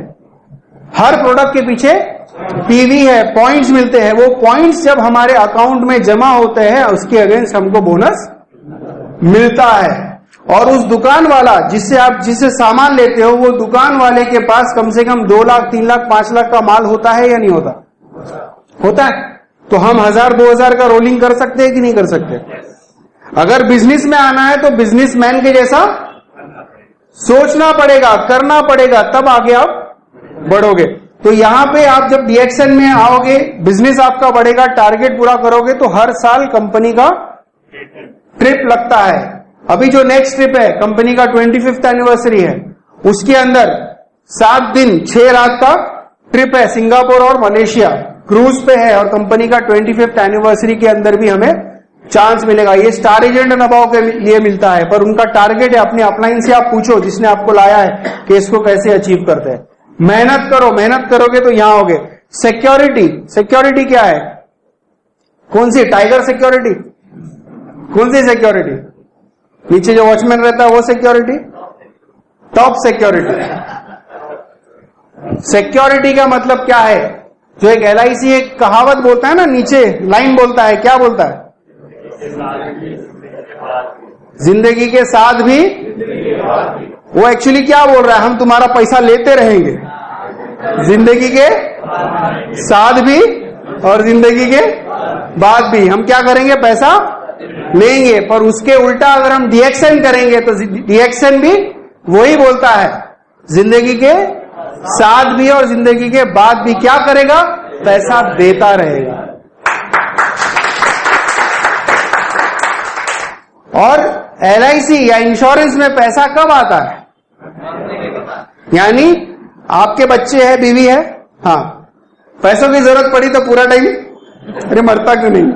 हर प्रोडक्ट के पीछे पीवी है, पॉइंट्स मिलते हैं। वो पॉइंट्स जब हमारे अकाउंट में जमा होते हैं उसके अगेंस्ट हमको बोनस मिलता है। और उस दुकान वाला जिससे सामान लेते हो, वो दुकान वाले के पास कम से कम 2 लाख 3 लाख 5 लाख का माल होता है या नहीं होता? होता है। तो हम 1000-2000 का रोलिंग कर सकते हैं कि नहीं कर सकते? अगर बिजनेस में आना है तो बिजनेसमैन के जैसा सोचना पड़ेगा, करना पड़ेगा, तब आगे आप बढ़ोगे। तो यहां पे आप जब डीएक्सएन में आओगे, बिजनेस आपका बढ़ेगा, टारगेट पूरा करोगे, तो हर साल कंपनी का ट्रिप लगता है। अभी जो नेक्स्ट ट्रिप है कंपनी का 25th एनिवर्सरी है, उसके अंदर 7 दिन 6 रात का ट्रिप है, सिंगापुर और मलेशिया क्रूज पे है। और कंपनी का 25th एनिवर्सरी के अंदर भी हमें चांस मिलेगा। ये स्टार एजेंट नभाओ के लिए मिलता है, पर उनका टारगेट है। अपने अपलाइन से आप पूछो जिसने आपको लाया है कि इसको कैसे अचीव करते हैं। मेहनत करो, मेहनत करोगे तो यहां होगे। सिक्योरिटी, सिक्योरिटी क्या है? कौन सी? Tiger security? कौन सी सिक्योरिटी? नीचे जो वॉचमैन रहता है वो सिक्योरिटी? Top security. सिक्योरिटी का मतलब क्या है? जो एक LIC एक कहावत बोलता है ना, नीचे लाइन बोलता है, क्या बोलता है? जिंदगी के साथ भी। वो एक्चुअली क्या बोल रहा है? हम तुम्हारा पैसा लेते रहेंगे जिंदगी के साथ भी और जिंदगी के बाद भी। हम क्या करेंगे? पैसा लेंगे। पर उसके उल्टा अगर हम डीएक्सएन करेंगे तो डीएक्सएन भी वही बोलता है, जिंदगी के साथ भी और जिंदगी के बाद भी क्या करेगा? पैसा देता रहेगा। और LIC या इंश्योरेंस में पैसा कब आता है? यानी आपके बच्चे हैं, बीवी है, हाँ, पैसों की जरूरत पड़ी तो पूरा टाइम, अरे मरता क्यों नहीं?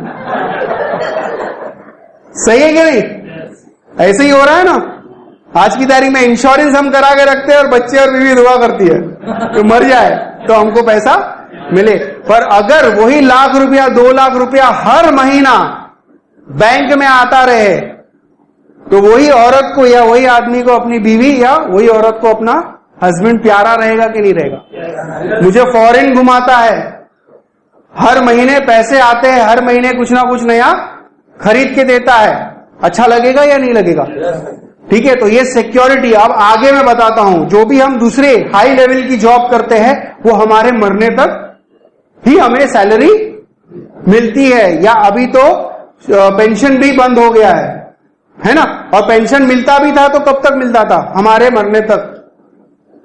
सही है कि नहीं? ऐसे ही हो रहा है ना। आज की तारीख में इंश्योरेंस हम करा के रखते हैं और बच्चे और बीवी दुआ करती है तो मर जाए तो हमको पैसा मिले। पर अगर वही लाख रुपया 2 लाख रुपया हर महीना बैंक में आता रहे तो वही औरत को या वही आदमी को अपनी बीवी या वही औरत को अपना हस्बैंड प्यारा रहेगा कि नहीं रहेगा? मुझे फॉरेन घुमाता है, हर महीने पैसे आते हैं, हर महीने कुछ ना कुछ नया खरीद के देता है, अच्छा लगेगा या नहीं लगेगा? ठीक है, तो ये सिक्योरिटी। अब आगे मैं बताता हूं, जो भी हम दूसरे हाई लेवल की जॉब करते हैं वो हमारे मरने तक ही हमें सैलरी मिलती है, या अभी तो पेंशन भी बंद हो गया है ना? और पेंशन मिलता भी था तो कब तक मिलता था? हमारे मरने तक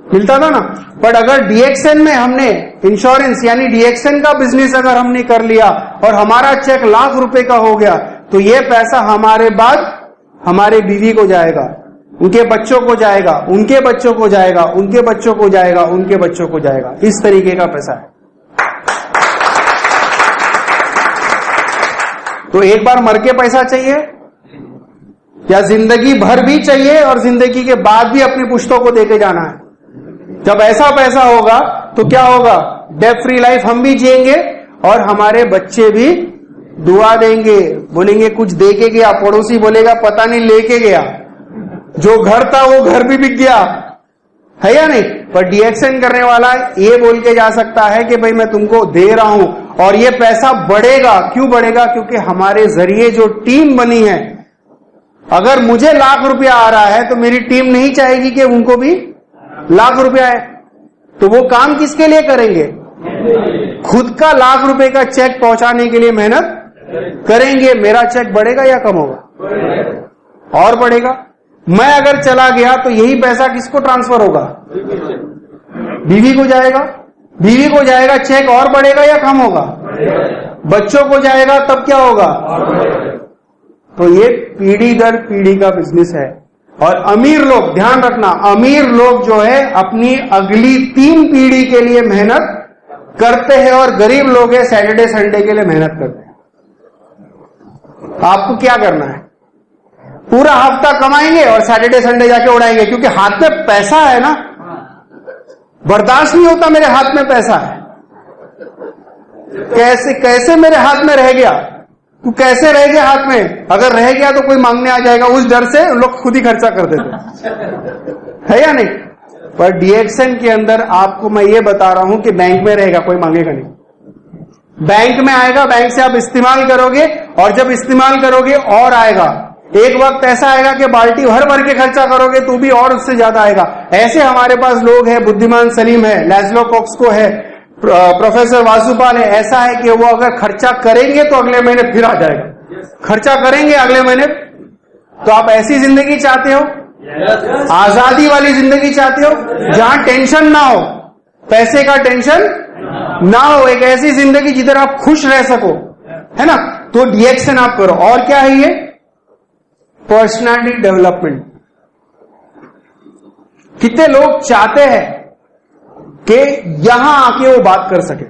मिलता था ना। बट अगर डीएक्सएन में हमने इंश्योरेंस यानी डीएक्सएन का बिजनेस अगर हमने कर लिया और हमारा चेक लाख रुपए का हो गया, तो ये पैसा हमारे बाद हमारे बीवी को जाएगा, उनके बच्चों को जाएगा, उनके बच्चों को जाएगा, उनके बच्चों को जाएगा, उनके बच्चों को जाएगा। इस तरीके का पैसा है। तो एक बार मर के पैसा चाहिए या जिंदगी भर भी चाहिए और जिंदगी के बाद भी अपनी पुश्तों को देके जाना है? जब ऐसा पैसा होगा तो क्या होगा? डेट फ्री लाइफ हम भी जिएंगे और हमारे बच्चे भी दुआ देंगे, बोलेंगे कुछ दे के गया, पड़ोसी बोलेगा पता नहीं लेके गया, जो घर था वो घर भी बिक गया, है या नहीं? पर डीएक्सएन करने वाला ये बोल के जा सकता है कि भाई मैं तुमको दे रहा हूं और ये पैसा बढ़ेगा। क्यों बढ़ेगा? क्योंकि हमारे जरिए जो टीम बनी है, अगर मुझे लाख रुपया आ रहा है तो मेरी टीम नहीं चाहेगी कि उनको भी लाख रुपया है, तो वो काम किसके लिए करेंगे? खुद का लाख रुपए का चेक पहुंचाने के लिए मेहनत करेंगे। मेरा चेक बढ़ेगा या कम होगा? और बढ़ेगा। मैं अगर चला गया तो यही पैसा किसको ट्रांसफर होगा? बीवी को जाएगा। बीवी को जाएगा, चेक और बढ़ेगा या कम होगा? बच्चों को जाएगा, तब क्या होगा? तो ये पीढ़ी दर पीढ़ी का बिजनेस है। और अमीर लोग, ध्यान रखना, अमीर लोग जो है अपनी अगली 3 पीढ़ी के लिए मेहनत करते हैं और गरीब लोग है सैटरडे संडे के लिए मेहनत करते हैं। आपको क्या करना है? पूरा हफ्ता कमाएंगे और सैटरडे संडे जाके उड़ाएंगे, क्योंकि हाथ में पैसा है ना। बर्दाश्त नहीं होता मेरे हाथ में पैसा है, कैसे कैसे मेरे हाथ में रह गया? तू कैसे रह गया हाथ में? अगर रह गया तो कोई मांगने आ जाएगा, उस डर से लोग खुद ही खर्चा कर देते है या नहीं? पर डीएक्सएन के अंदर आपको मैं ये बता रहा हूं कि बैंक में रहेगा, कोई मांगेगा नहीं। बैंक में आएगा, बैंक से आप इस्तेमाल करोगे और जब इस्तेमाल करोगे और आएगा। एक वक्त ऐसा आएगा कि बाल्टी भर के खर्चा करोगे तो भी और उससे ज्यादा आएगा। ऐसे हमारे पास लोग हैं, बुद्धिमान सलीम है, लैज़लो कॉक्सको है, प्रोफेसर वासुपाल है। ऐसा है कि वो अगर खर्चा करेंगे तो अगले महीने फिर आ जाएगा, खर्चा करेंगे अगले महीने। तो आप ऐसी जिंदगी चाहते हो? आजादी वाली जिंदगी चाहते हो जहां टेंशन ना हो, पैसे का टेंशन ना हो, एक ऐसी जिंदगी जिधर आप खुश रह सको, है ना? तो डीएक्सएन आप करो। और क्या है ये? Personality development. कितने लोग चाहते हैं कि यहां आके वो बात कर सके?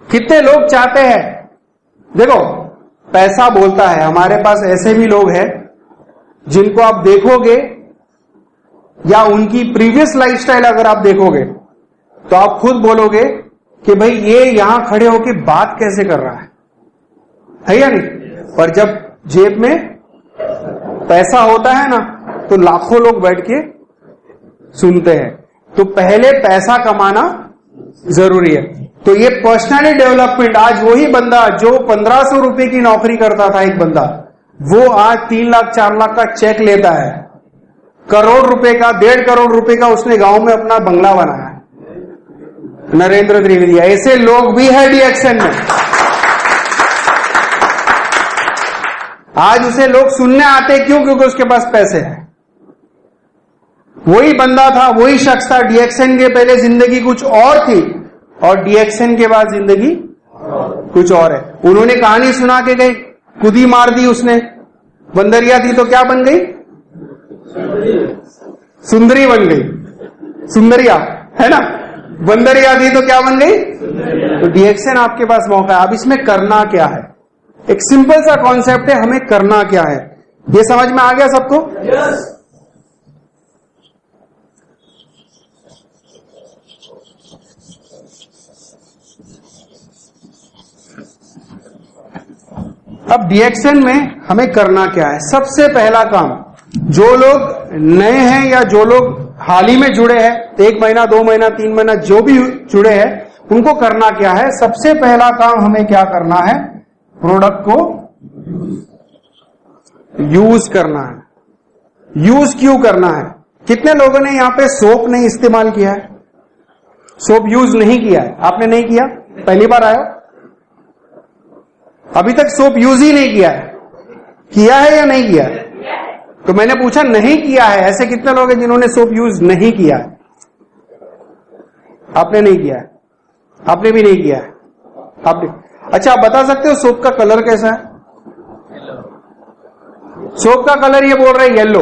कितने लोग चाहते हैं? देखो, पैसा बोलता है। हमारे पास ऐसे भी लोग हैं जिनको आप देखोगे या उनकी प्रीवियस लाइफस्टाइल अगर आप देखोगे तो आप खुद बोलोगे कि भाई ये यहां खड़े होके बात कैसे कर रहा है या नहीं? पर जब जेब में पैसा होता है ना तो लाखों लोग बैठ के सुनते हैं। तो पहले पैसा कमाना जरूरी है। तो ये पर्सनालिटी डेवलपमेंट, आज वही बंदा जो 1500 रुपए की नौकरी करता था, एक बंदा, वो आज 3 लाख 4 लाख का चेक लेता है, करोड़ रुपए का, 1.5 करोड़ रुपए का उसने गांव में अपना बंगला बनाया है। नरेंद्र त्रिवेदी, ऐसे लोग भी है डीएक्सएन में। आज उसे लोग सुनने आते क्यों? क्योंकि उसके पास पैसे हैं। वही बंदा था, वही शख्स था। डीएक्सएन के पहले जिंदगी कुछ और थी और डीएक्सएन के बाद जिंदगी कुछ और है। उन्होंने कहानी सुना के गई, खुद ही मार दी उसने। बंदरिया थी तो क्या बन गई? सुंदरी बन गई। सुंदरिया, है ना? बंदरिया थी तो क्या बन गई? तो डीएक्सएन आपके पास मौका है। अब इसमें करना क्या है? एक सिंपल सा कॉन्सेप्ट है, हमें करना क्या है। ये समझ में आ गया सबको? yes. अब डीएक्सएन में हमें करना क्या है? सबसे पहला काम, जो लोग नए हैं या जो लोग हाल ही में जुड़े हैं, 1 महीना 2 महीना 3 महीना जो भी जुड़े हैं, उनको करना क्या है? सबसे पहला काम हमें क्या करना है? प्रोडक्ट को यूज करना है। यूज क्यों करना है? कितने लोगों ने यहां पे सोप नहीं इस्तेमाल किया है? सोप यूज नहीं किया है? आपने नहीं किया? पहली बार आया? अभी तक सोप यूज ही नहीं किया है? किया है या नहीं किया है? तो मैंने पूछा नहीं किया है, ऐसे कितने लोग हैं जिन्होंने सोप यूज नहीं किया है? आपने नहीं किया है, आपने भी नहीं किया है, आपने। अच्छा, आप बता सकते हो सोप का कलर कैसा है? सोप का कलर ये बोल रहे येलो,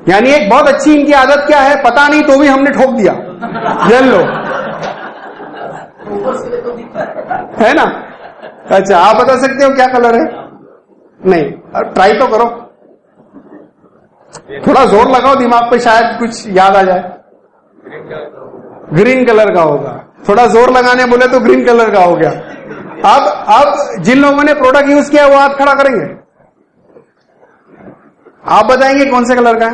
यानी एक बहुत अच्छी इनकी आदत क्या है पता नहीं, तो भी हमने ठोक दिया येलो, है ना? अच्छा, आप बता सकते हो क्या कलर है? नहीं, ट्राई तो करो, थोड़ा जोर लगाओ दिमाग पे, शायद कुछ याद आ जाए। ग्रीन कलर का होगा। थोड़ा जोर लगाने बोले तो ग्रीन कलर का हो गया। अब जिन लोगों ने प्रोडक्ट यूज किया वो हाथ खड़ा करेंगे। आप बताएंगे कौन से कलर का है?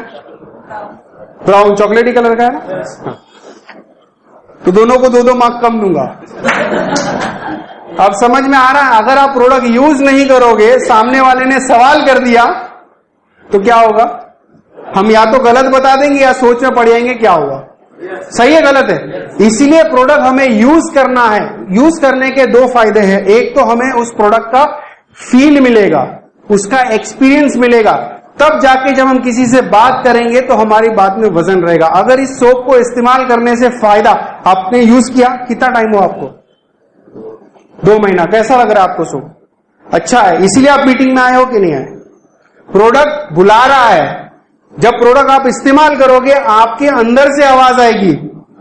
ब्राउन, चॉकलेटी कलर का है ना? तो दोनों को 2-2 मार्क कम दूंगा। अब समझ में आ रहा है? अगर आप प्रोडक्ट यूज नहीं करोगे, सामने वाले ने सवाल कर दिया तो क्या होगा? हम या तो गलत बता देंगे या सोच में पड़ जाएंगे क्या होगा। सही है गलत है? इसीलिए प्रोडक्ट हमें यूज करना है। यूज करने के 2 फायदे हैं। एक तो हमें उस प्रोडक्ट का फील मिलेगा, उसका एक्सपीरियंस मिलेगा, तब जाके जब हम किसी से बात करेंगे तो हमारी बात में वजन रहेगा। अगर इस सोप को इस्तेमाल करने से फायदा, आपने यूज किया, कितना टाइम हुआ आपको? 2 महीना। कैसा लग रहा है आपको सोप? अच्छा है, इसीलिए आप मीटिंग में आए हो कि नहीं आए? प्रोडक्ट बुला रहा है। जब प्रोडक्ट आप इस्तेमाल करोगे, आपके अंदर से आवाज आएगी,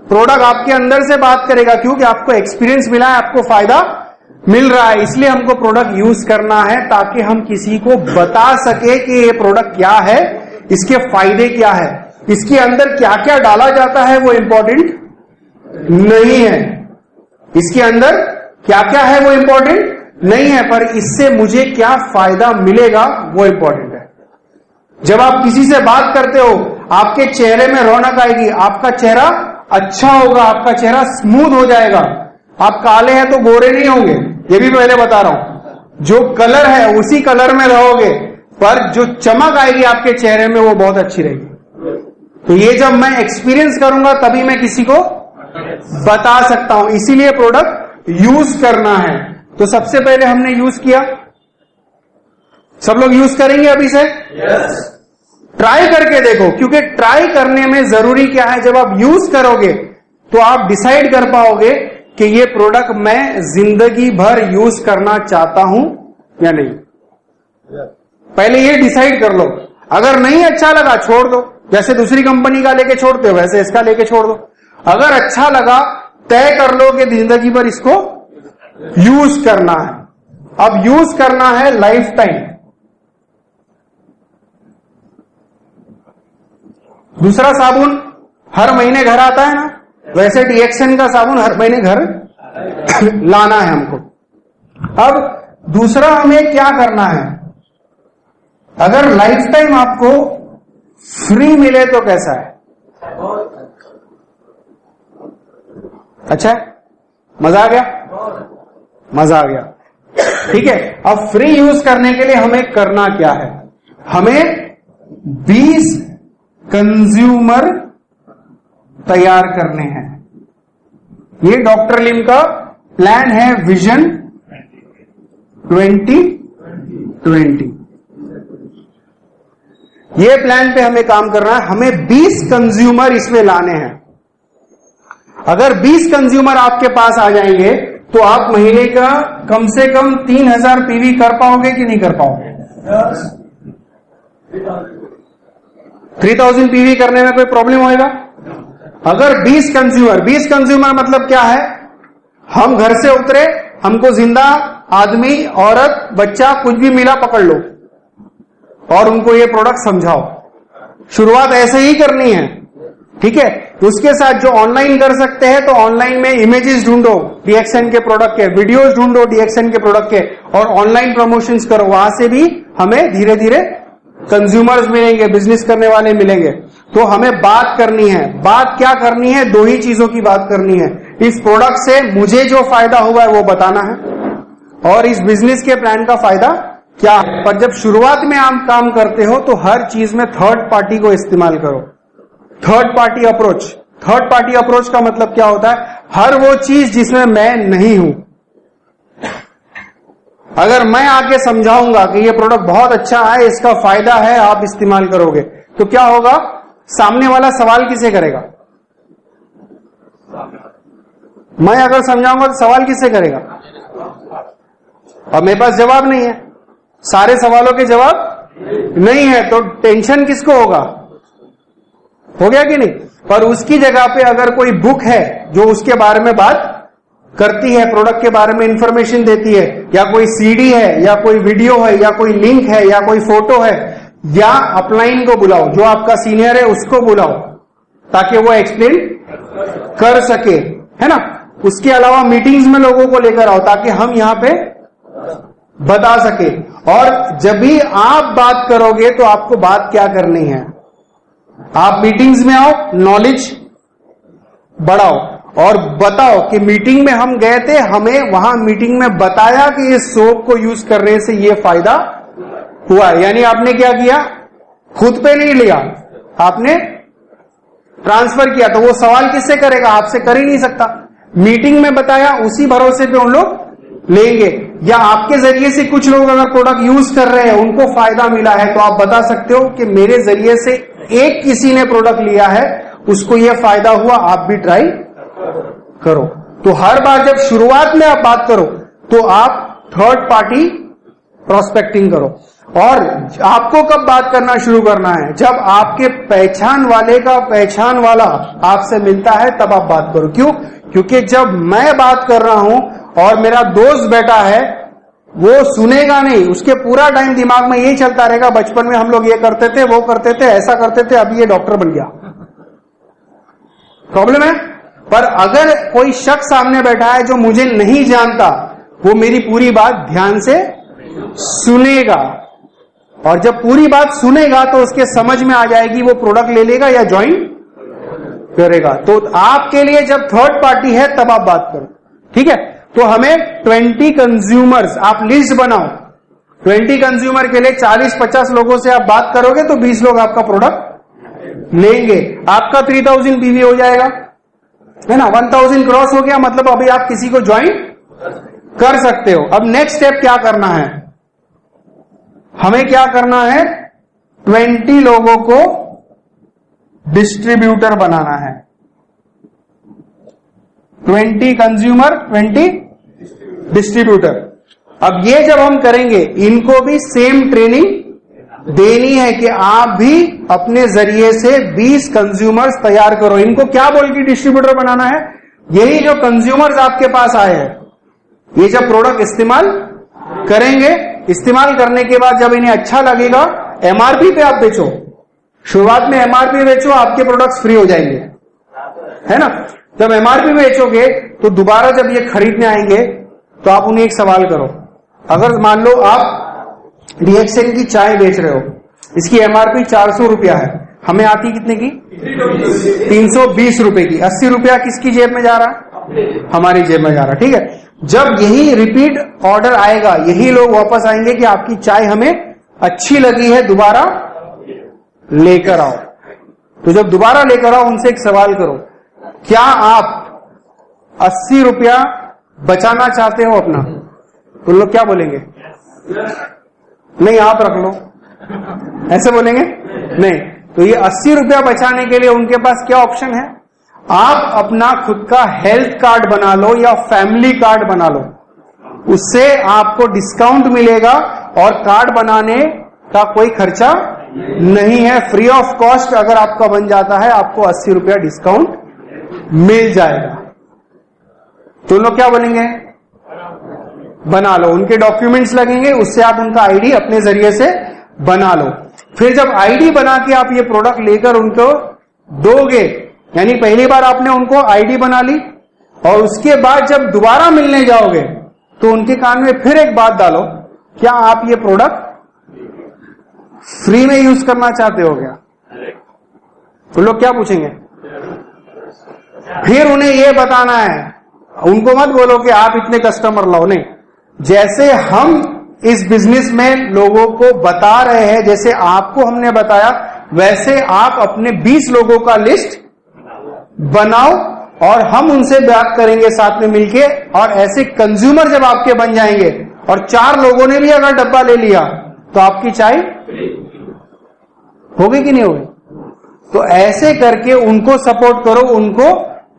प्रोडक्ट आपके अंदर से बात करेगा, क्योंकि आपको एक्सपीरियंस मिला है, आपको फायदा मिल रहा है। इसलिए हमको प्रोडक्ट यूज करना है ताकि हम किसी को बता सके कि ये प्रोडक्ट क्या है, इसके फायदे क्या है, इसके अंदर क्या क्या डाला जाता है वो इंपॉर्टेंट नहीं है। इसके अंदर क्या क्या है वो इंपॉर्टेंट नहीं है, पर इससे मुझे क्या फायदा मिलेगा वो इंपॉर्टेंट है। जब आप किसी से बात करते हो, आपके चेहरे में रौनक आएगी, आपका चेहरा अच्छा होगा, आपका चेहरा स्मूथ हो जाएगा। आप काले हैं तो गोरे नहीं होंगे, ये भी पहले बता रहा हूं। जो कलर है उसी कलर में रहोगे, पर जो चमक आएगी आपके चेहरे में वो बहुत अच्छी रहेगी। तो ये जब मैं एक्सपीरियंस करूंगा तभी मैं किसी को बता सकता हूं। इसीलिए प्रोडक्ट यूज करना है। तो सबसे पहले हमने यूज किया, सब लोग यूज करेंगे अभी से? yes. ट्राई करके देखो, क्योंकि ट्राई करने में जरूरी क्या है, जब आप यूज करोगे तो आप डिसाइड कर पाओगे कि ये प्रोडक्ट मैं जिंदगी भर यूज करना चाहता हूं या नहीं। पहले ये डिसाइड कर लो। अगर नहीं अच्छा लगा छोड़ दो, जैसे दूसरी कंपनी का लेके छोड़ते हो वैसे इसका लेके छोड़ दो। अगर अच्छा लगा तय कर लो कि जिंदगी भर इसको यूज करना है। अब यूज करना है लाइफ टाइम। दूसरा साबुन हर महीने घर आता है ना, वैसे डीएक्सएन का साबुन हर महीने घर लाना है हमको। अब दूसरा हमें क्या करना है, अगर लाइफ टाइम आपको फ्री मिले तो कैसा है? अच्छा है? मजा आ गया? मजा आ गया। ठीक है, अब फ्री यूज करने के लिए हमें करना क्या है? हमें 20 कंज्यूमर तैयार करने हैं। ये डॉक्टर लिम का प्लान है, विजन 2020। ये प्लान पे हमें काम करना है। हमें 20 कंज्यूमर इसमें लाने हैं। अगर 20 कंज्यूमर आपके पास आ जाएंगे तो आप महीने का कम से कम 3000 पीवी कर पाओगे कि नहीं कर पाओगे? 3000 पीवी करने में कोई प्रॉब्लम होएगा? अगर 20 कंज्यूमर मतलब क्या है? हम घर से उतरे, हमको जिंदा आदमी, औरत, बच्चा कुछ भी मिला पकड़ लो और उनको ये प्रोडक्ट समझाओ। शुरुआत ऐसे ही करनी है, ठीक है? उसके साथ जो ऑनलाइन कर सकते हैं, तो ऑनलाइन में इमेजेस ढूंढो डीएक्सएन के प्रोडक्ट के, वीडियोस ढूंढो डीएक्सएन के प्रोडक्ट के, और ऑनलाइन प्रमोशंस करो। वहां से भी हमें धीरे धीरे कंज्यूमर्स मिलेंगे, बिजनेस करने वाले मिलेंगे। तो हमें बात करनी है। बात क्या करनी है? दो ही चीजों की बात करनी है। इस प्रोडक्ट से मुझे जो फायदा हुआ है वो बताना है, और इस बिजनेस के प्लान का फायदा क्या है। पर जब शुरुआत में आप काम करते हो तो हर चीज में थर्ड पार्टी को इस्तेमाल करो। Third party approach. Third party approach का मतलब क्या होता है? हर वो चीज जिसमें मैं नहीं हूं। अगर मैं आके समझाऊंगा कि ये प्रोडक्ट बहुत अच्छा है, इसका फायदा है, आप इस्तेमाल करोगे, तो क्या होगा? सामने वाला सवाल किसे करेगा? मैं अगर समझाऊंगा तो सवाल किसे करेगा? और मेरे पास जवाब नहीं है, सारे सवालों के जवाब नहीं है, तो टेंशन किसको होगा? हो गया कि नहीं? पर उसकी जगह पे अगर कोई बुक है जो उसके बारे में बात करती है, प्रोडक्ट के बारे में इंफॉर्मेशन देती है, या कोई सीडी है, या कोई वीडियो है, या कोई लिंक है, या कोई फोटो है, या अपलाइन को बुलाओ, जो आपका सीनियर है उसको बुलाओ, ताकि वो एक्सप्लेन कर सके, है ना। उसके अलावा मीटिंग्स में लोगों को लेकर आओ, ताकि हम यहां पे बता सके। और जब भी आप बात करोगे तो आपको बात क्या करनी है? आप मीटिंग्स में आओ, नॉलेज बढ़ाओ और बताओ कि मीटिंग में हम गए थे, हमें वहां मीटिंग में बताया कि इस सोप को यूज करने से ये फायदा हुआ। यानी आपने क्या किया? खुद पे नहीं लिया, आपने ट्रांसफर किया। तो वो सवाल किससे करेगा? आपसे कर ही नहीं सकता। मीटिंग में बताया, उसी भरोसे पे उन लोग लेंगे। या आपके जरिए से कुछ लोग अगर प्रोडक्ट यूज कर रहे हैं, उनको फायदा मिला है, तो आप बता सकते हो कि मेरे जरिए से एक किसी ने प्रोडक्ट लिया है, उसको यह फायदा हुआ, आप भी ट्राई करो। तो हर बार जब शुरुआत में आप बात करो तो आप थर्ड पार्टी प्रोस्पेक्टिंग करो। और आपको कब बात करना शुरू करना है? जब आपके पहचान वाले का पहचान वाला आपसे मिलता है, तब आप बात करो। क्यों? क्योंकि जब मैं बात कर रहा हूं और मेरा दोस्त बैठा है, वो सुनेगा नहीं, उसके पूरा टाइम दिमाग में यही चलता रहेगा, बचपन में हम लोग ये करते थे, वो करते थे, ऐसा करते थे, अभी ये डॉक्टर बन गया। प्रॉब्लम है। पर अगर कोई शख्स सामने बैठा है जो मुझे नहीं जानता, वो मेरी पूरी बात ध्यान से सुनेगा, और जब पूरी बात सुनेगा तो उसके समझ में आ जाएगी, वो प्रोडक्ट ले लेगा या ज्वाइन करेगा। तो आपके लिए जब थर्ड पार्टी है तब आप बात करो, ठीक है। तो हमें 20 कंज्यूमर्स, आप लिस्ट बनाओ, 20 कंज्यूमर के लिए 40-50 लोगों से आप बात करोगे तो 20 लोग आपका प्रोडक्ट लेंगे। आपका 3000 पीवी हो जाएगा, है ना। 1000 क्रॉस हो गया, मतलब अभी आप किसी को ज्वाइन कर सकते हो। अब नेक्स्ट स्टेप क्या करना है? हमें क्या करना है? 20 लोगों को डिस्ट्रीब्यूटर बनाना है। 20 कंज्यूमर, 20 डिस्ट्रीब्यूटर। अब ये जब हम करेंगे, इनको भी सेम ट्रेनिंग देनी है कि आप भी अपने जरिए से 20 कंज्यूमर्स तैयार करो। इनको क्या बोल के डिस्ट्रीब्यूटर बनाना है? यही जो कंज्यूमर्स आपके पास आए हैं, ये जब प्रोडक्ट इस्तेमाल करेंगे, इस्तेमाल करने के बाद जब इन्हें अच्छा लगेगा, एमआरपी पे आप बेचो। शुरुआत में एमआरपी बेचो, आपके प्रोडक्ट्स फ्री हो जाएंगे, है ना। जब एमआरपी बेचोगे तो दोबारा जब ये खरीदने आएंगे तो आप उन्हें एक सवाल करो। अगर मान लो आप डीएक्सएन की चाय बेच रहे हो, इसकी एमआरपी 400 रुपया है, हमें आती कितने की? 320 रुपए की। 80 रुपया किसकी जेब में जा रहा? हमारी जेब में जा रहा, ठीक है। जब यही रिपीट ऑर्डर आएगा, यही लोग वापस आएंगे कि आपकी चाय हमें अच्छी लगी है, दोबारा लेकर आओ। तो जब दोबारा लेकर आओ, उनसे एक सवाल करो, क्या आप 80 रुपया बचाना चाहते हो अपना? तो लोग क्या बोलेंगे? नहीं, आप रख लो, ऐसे बोलेंगे? नहीं। तो ये 80 रुपया बचाने के लिए उनके पास क्या ऑप्शन है? आप अपना खुद का हेल्थ कार्ड बना लो या फैमिली कार्ड बना लो, उससे आपको डिस्काउंट मिलेगा और कार्ड बनाने का कोई खर्चा नहीं है, फ्री ऑफ कॉस्ट। अगर आपका बन जाता है, आपको 80 रुपया डिस्काउंट मिल जाएगा। तो लोग क्या बोलेंगे? बना लो। उनके डॉक्यूमेंट्स लगेंगे, उससे आप उनका आईडी अपने जरिए से बना लो। फिर जब आईडी बना के आप ये प्रोडक्ट लेकर उनको दोगे, यानी पहली बार आपने उनको आईडी बना ली और उसके बाद जब दोबारा मिलने जाओगे तो उनके कान में फिर एक बात डालो, क्या आप ये प्रोडक्ट फ्री में यूज करना चाहते हो क्या? तो लोग क्या पूछेंगे? फिर उन्हें ये बताना है, उनको मत बोलो कि आप इतने कस्टमर लाओ, नहीं। जैसे हम इस बिजनेस में लोगों को बता रहे हैं, जैसे आपको हमने बताया, वैसे आप अपने 20 लोगों का लिस्ट बनाओ और हम उनसे बात करेंगे साथ में मिलके। और ऐसे कंज्यूमर जब आपके बन जाएंगे और 4 लोगों ने भी अगर डब्बा ले लिया तो आपकी चाय होगी कि नहीं होगी? तो ऐसे करके उनको सपोर्ट करो, उनको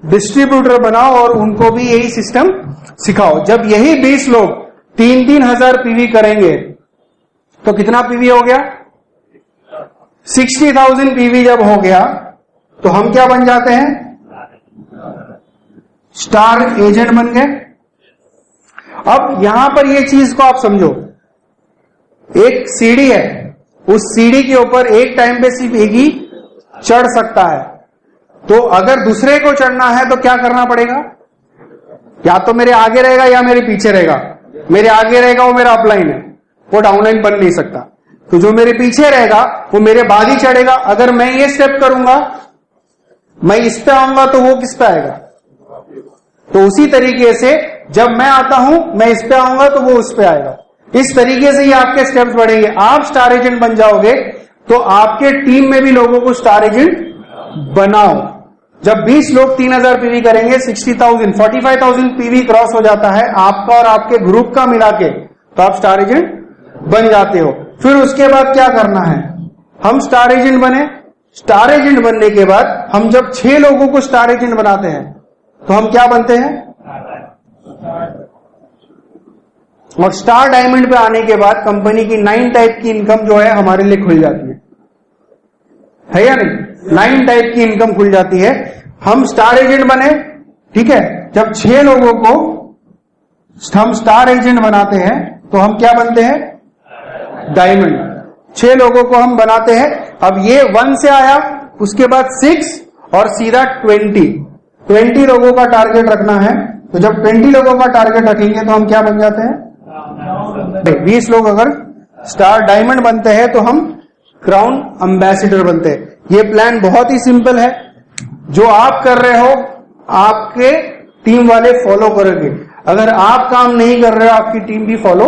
डिस्ट्रीब्यूटर बनाओ और उनको भी यही सिस्टम सिखाओ। जब यही 20 लोग 3-3 हजार पीवी करेंगे तो कितना पीवी हो गया? 60,000 पीवी जब हो गया तो हम क्या बन जाते हैं? स्टार एजेंट बन गए। अब यहां पर ये चीज को आप समझो, एक सीढ़ी है, उस सीढ़ी के ऊपर एक टाइम पे सिर्फ एक ही चढ़ सकता है। तो अगर दूसरे को चढ़ना है तो क्या करना पड़ेगा? या तो मेरे आगे रहेगा या मेरे पीछे रहेगा। मेरे आगे रहेगा वो मेरा अपलाइन है, वो डाउनलाइन बन नहीं सकता। तो जो मेरे पीछे रहेगा वो मेरे बाद ही चढ़ेगा। अगर मैं ये स्टेप करूंगा, मैं इस पे आऊंगा तो वो किस पे आएगा? तो उसी तरीके से जब मैं आता हूं, मैं इस पे आऊंगा तो वो उस पे आएगा। इस तरीके से ही आपके स्टेप्स बढ़ेंगे। आप स्टार एजेंट बन जाओगे तो आपके टीम में भी लोगों को स्टार एजेंट बनाओ। जब 20 लोग 3000 पीवी करेंगे, 60,000, 45,000 पीवी क्रॉस हो जाता है आपका और आपके ग्रुप का मिला के, तो आप स्टार एजेंट बन जाते हो। फिर उसके बाद क्या करना है? हम स्टार एजेंट बने। स्टार एजेंट बनने के बाद हम जब 6 लोगों को स्टार एजेंट बनाते हैं तो हम क्या बनते हैं? और स्टार डायमंड पे आने के बाद कंपनी की 9 टाइप की इनकम जो है हमारे लिए खुल जाती है या नहीं? 9 टाइप की इनकम खुल जाती है। हम स्टार एजेंट बने, ठीक है। जब 6 लोगों को हम स्टार एजेंट बनाते हैं तो हम क्या बनते हैं? डायमंड। 6 लोगों को हम बनाते हैं। अब ये 1 से आया, उसके बाद 6 और सीधा 20 लोगों का टारगेट रखना है। तो जब 20 लोगों का टारगेट रखेंगे तो हम क्या बन जाते हैं? 20 लोग अगर स्टार डायमंड बनते हैं तो हम क्राउन एम्बेसडर बनते हैं। ये प्लान बहुत ही सिंपल है। जो आप कर रहे हो आपके टीम वाले फॉलो करेंगे। अगर आप काम नहीं कर रहे हो आपकी टीम भी फॉलो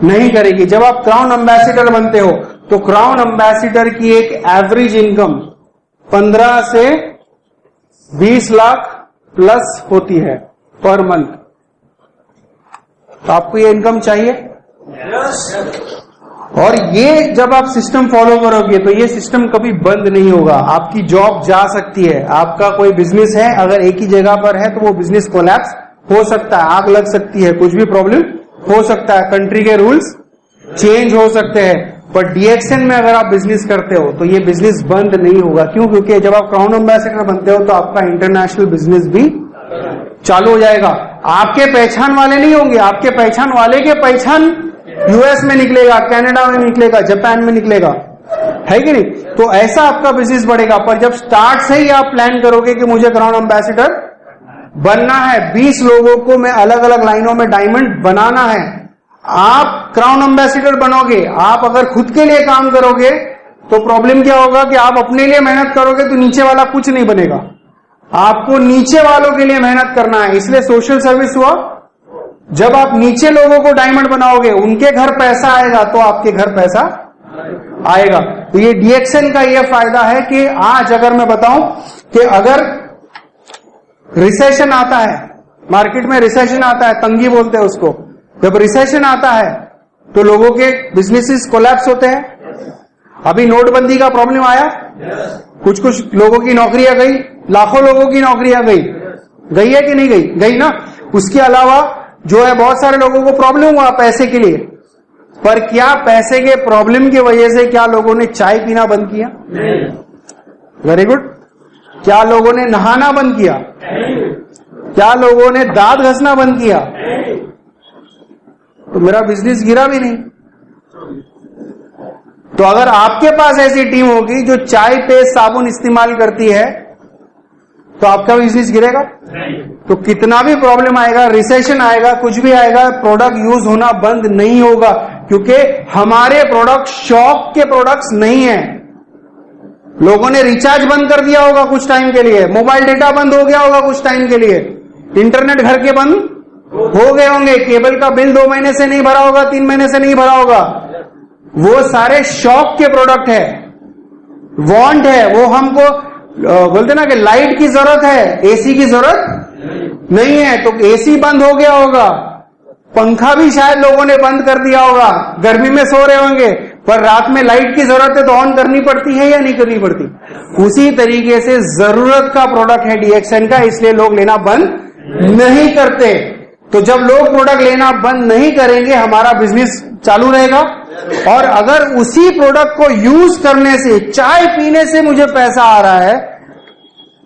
नहीं करेगी। जब आप क्राउन एम्बेसडर बनते हो तो क्राउन एम्बेसडर की एक एवरेज इनकम 15 से 20 लाख प्लस होती है पर मंथ। तो आपको ये इनकम चाहिए? और ये जब आप सिस्टम फॉलो करोगे तो ये सिस्टम कभी बंद नहीं होगा। आपकी जॉब जा सकती है। आपका कोई बिजनेस है, अगर एक ही जगह पर है तो वो बिजनेस कोलैप्स हो सकता है, आग लग सकती है, कुछ भी प्रॉब्लम हो सकता है, कंट्री के रूल्स चेंज हो सकते हैं। पर डीएक्सएन में अगर आप बिजनेस करते हो तो ये बिजनेस बंद नहीं होगा। क्यों? क्योंकि जब आप क्राउन एम्बेसडर बनते हो तो आपका इंटरनेशनल बिजनेस भी चालू हो जाएगा। आपके पहचान वाले नहीं होंगे, आपके पहचान वाले के पहचान यूएस में निकलेगा, कनाडा में निकलेगा, जापान में निकलेगा, है कि नहीं? तो ऐसा आपका बिजनेस बढ़ेगा। पर जब स्टार्ट से ही आप प्लान करोगे कि मुझे क्राउन एम्बेसडर बनना है, 20 लोगों को मैं अलग अलग लाइनों में डायमंड बनाना है, आप क्राउन एम्बेसडर बनोगे। आप अगर खुद के लिए काम करोगे तो प्रॉब्लम क्या होगा कि आप अपने लिए मेहनत करोगे तो नीचे वाला कुछ नहीं बनेगा। आपको नीचे वालों के लिए मेहनत करना है। इसलिए सोशल सर्विस हुआ, जब आप नीचे लोगों को डायमंड बनाओगे उनके घर पैसा आएगा तो आपके घर पैसा आएगा। तो ये डीएक्सएन का ये फायदा है कि आज अगर मैं बताऊं कि अगर रिसेशन आता है, मार्केट में रिसेशन आता है, तंगी बोलते हैं उसको, जब रिसेशन आता है तो लोगों के बिजनेसेस कोलैप्स होते हैं। अभी नोटबंदी का प्रॉब्लम आया, कुछ लोगों की नौकरियां गई, लाखों लोगों की नौकरियां गई है कि नहीं गई? गई ना। उसके अलावा जो है बहुत सारे लोगों को प्रॉब्लम हुआ पैसे के लिए। पर क्या पैसे के प्रॉब्लम की वजह से क्या लोगों ने चाय पीना बंद किया? Very good. क्या लोगों ने नहाना बंद किया? क्या लोगों ने दांत घसना बंद किया? तो मेरा बिजनेस गिरा भी नहीं। तो अगर आपके पास ऐसी टीम होगी जो चाय पे साबुन इस्तेमाल करती है तो आपका बिजनेस गिरेगा? तो कितना भी प्रॉब्लम आएगा, रिसेशन आएगा, कुछ भी आएगा, प्रोडक्ट यूज होना बंद नहीं होगा, क्योंकि हमारे प्रोडक्ट शौक के प्रोडक्ट्स नहीं है। लोगों ने रिचार्ज बंद कर दिया होगा कुछ टाइम के लिए, मोबाइल डेटा बंद हो गया होगा कुछ टाइम के लिए, इंटरनेट घर के बंद हो गए होंगे, केबल का बिल 2 महीने से नहीं भरा होगा, 3 महीने से नहीं भरा होगा। वो सारे शौक के प्रोडक्ट है, वांट है, वो हमको बोलते ना कि लाइट की जरूरत है, एसी की जरूरत नहीं है, तो एसी बंद हो गया होगा, पंखा भी शायद लोगों ने बंद कर दिया होगा, गर्मी में सो रहे होंगे, पर रात में लाइट की जरूरत है तो ऑन करनी पड़ती है या नहीं करनी पड़ती? उसी तरीके से जरूरत का प्रोडक्ट है डीएक्सएन का, इसलिए लोग लेना बंद नहीं करते। तो जब लोग प्रोडक्ट लेना बंद नहीं करेंगे, हमारा बिजनेस चालू रहेगा। और अगर उसी प्रोडक्ट को यूज करने से, चाय पीने से मुझे पैसा आ रहा है,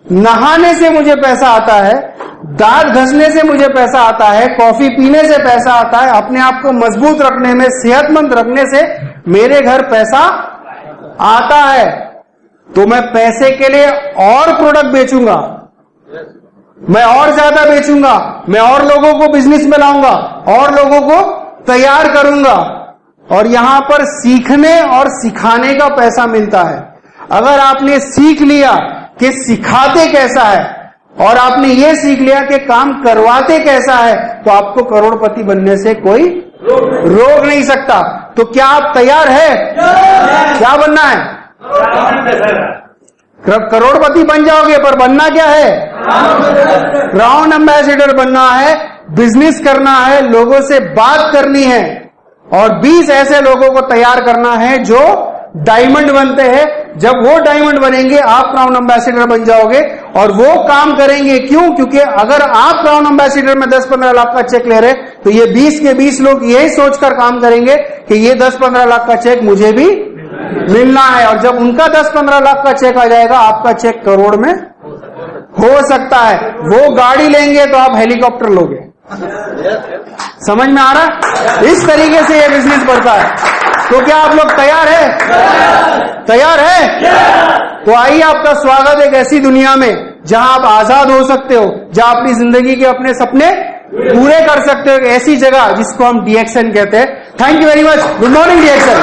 नहाने से मुझे पैसा आता है, दांत घसने से मुझे पैसा आता है, कॉफी पीने से पैसा आता है, अपने आप को मजबूत रखने में, सेहतमंद रखने से मेरे घर पैसा आता है, तो मैं पैसे के लिए और प्रोडक्ट बेचूंगा, मैं और ज्यादा बेचूंगा, मैं और लोगों को बिजनेस में लाऊंगा, और लोगों को तैयार करूंगा। और यहां पर सीखने और सिखाने का पैसा मिलता है। अगर आपने सीख लिया कि सिखाते कैसा है, और आपने ये सीख लिया कि काम करवाते कैसा है, तो आपको करोड़पति बनने से कोई रोक नहीं सकता। तो क्या आप तैयार है? क्या बनना है? करोड़पति बन जाओगे, पर बनना क्या है? क्राउन एम्बेसडर बनना है, बिजनेस करना है, लोगों से बात करनी है, और 20 ऐसे लोगों को तैयार करना है जो डायमंड बनते हैं। जब वो डायमंड बनेंगे, आप क्राउन एम्बेसडर बन जाओगे, और वो काम करेंगे। क्यों? क्योंकि अगर आप क्राउन एम्बेसडर में 10-15 लाख का चेक ले रहे, तो ये 20 के 20 लोग यही सोचकर काम करेंगे कि ये 10-15 लाख का चेक मुझे भी मिलना है। और जब उनका 10-15 लाख का चेक आ जाएगा, आपका चेक करोड़ में हो सकता है। वो गाड़ी लेंगे तो आप हेलीकॉप्टर लोगे। समझ में आ रहा? इस तरीके से ये बिजनेस बढ़ता है। तो क्या आप लोग तैयार है? तैयार है? तो आइए, आपका स्वागत एक ऐसी दुनिया में जहां आप आजाद हो सकते हो, जहां अपनी जिंदगी के अपने सपने पूरे कर सकते हो। ऐसी जगह जिसको हम डीएक्सएन कहते हैं। Thank you very much. Good morning DXN.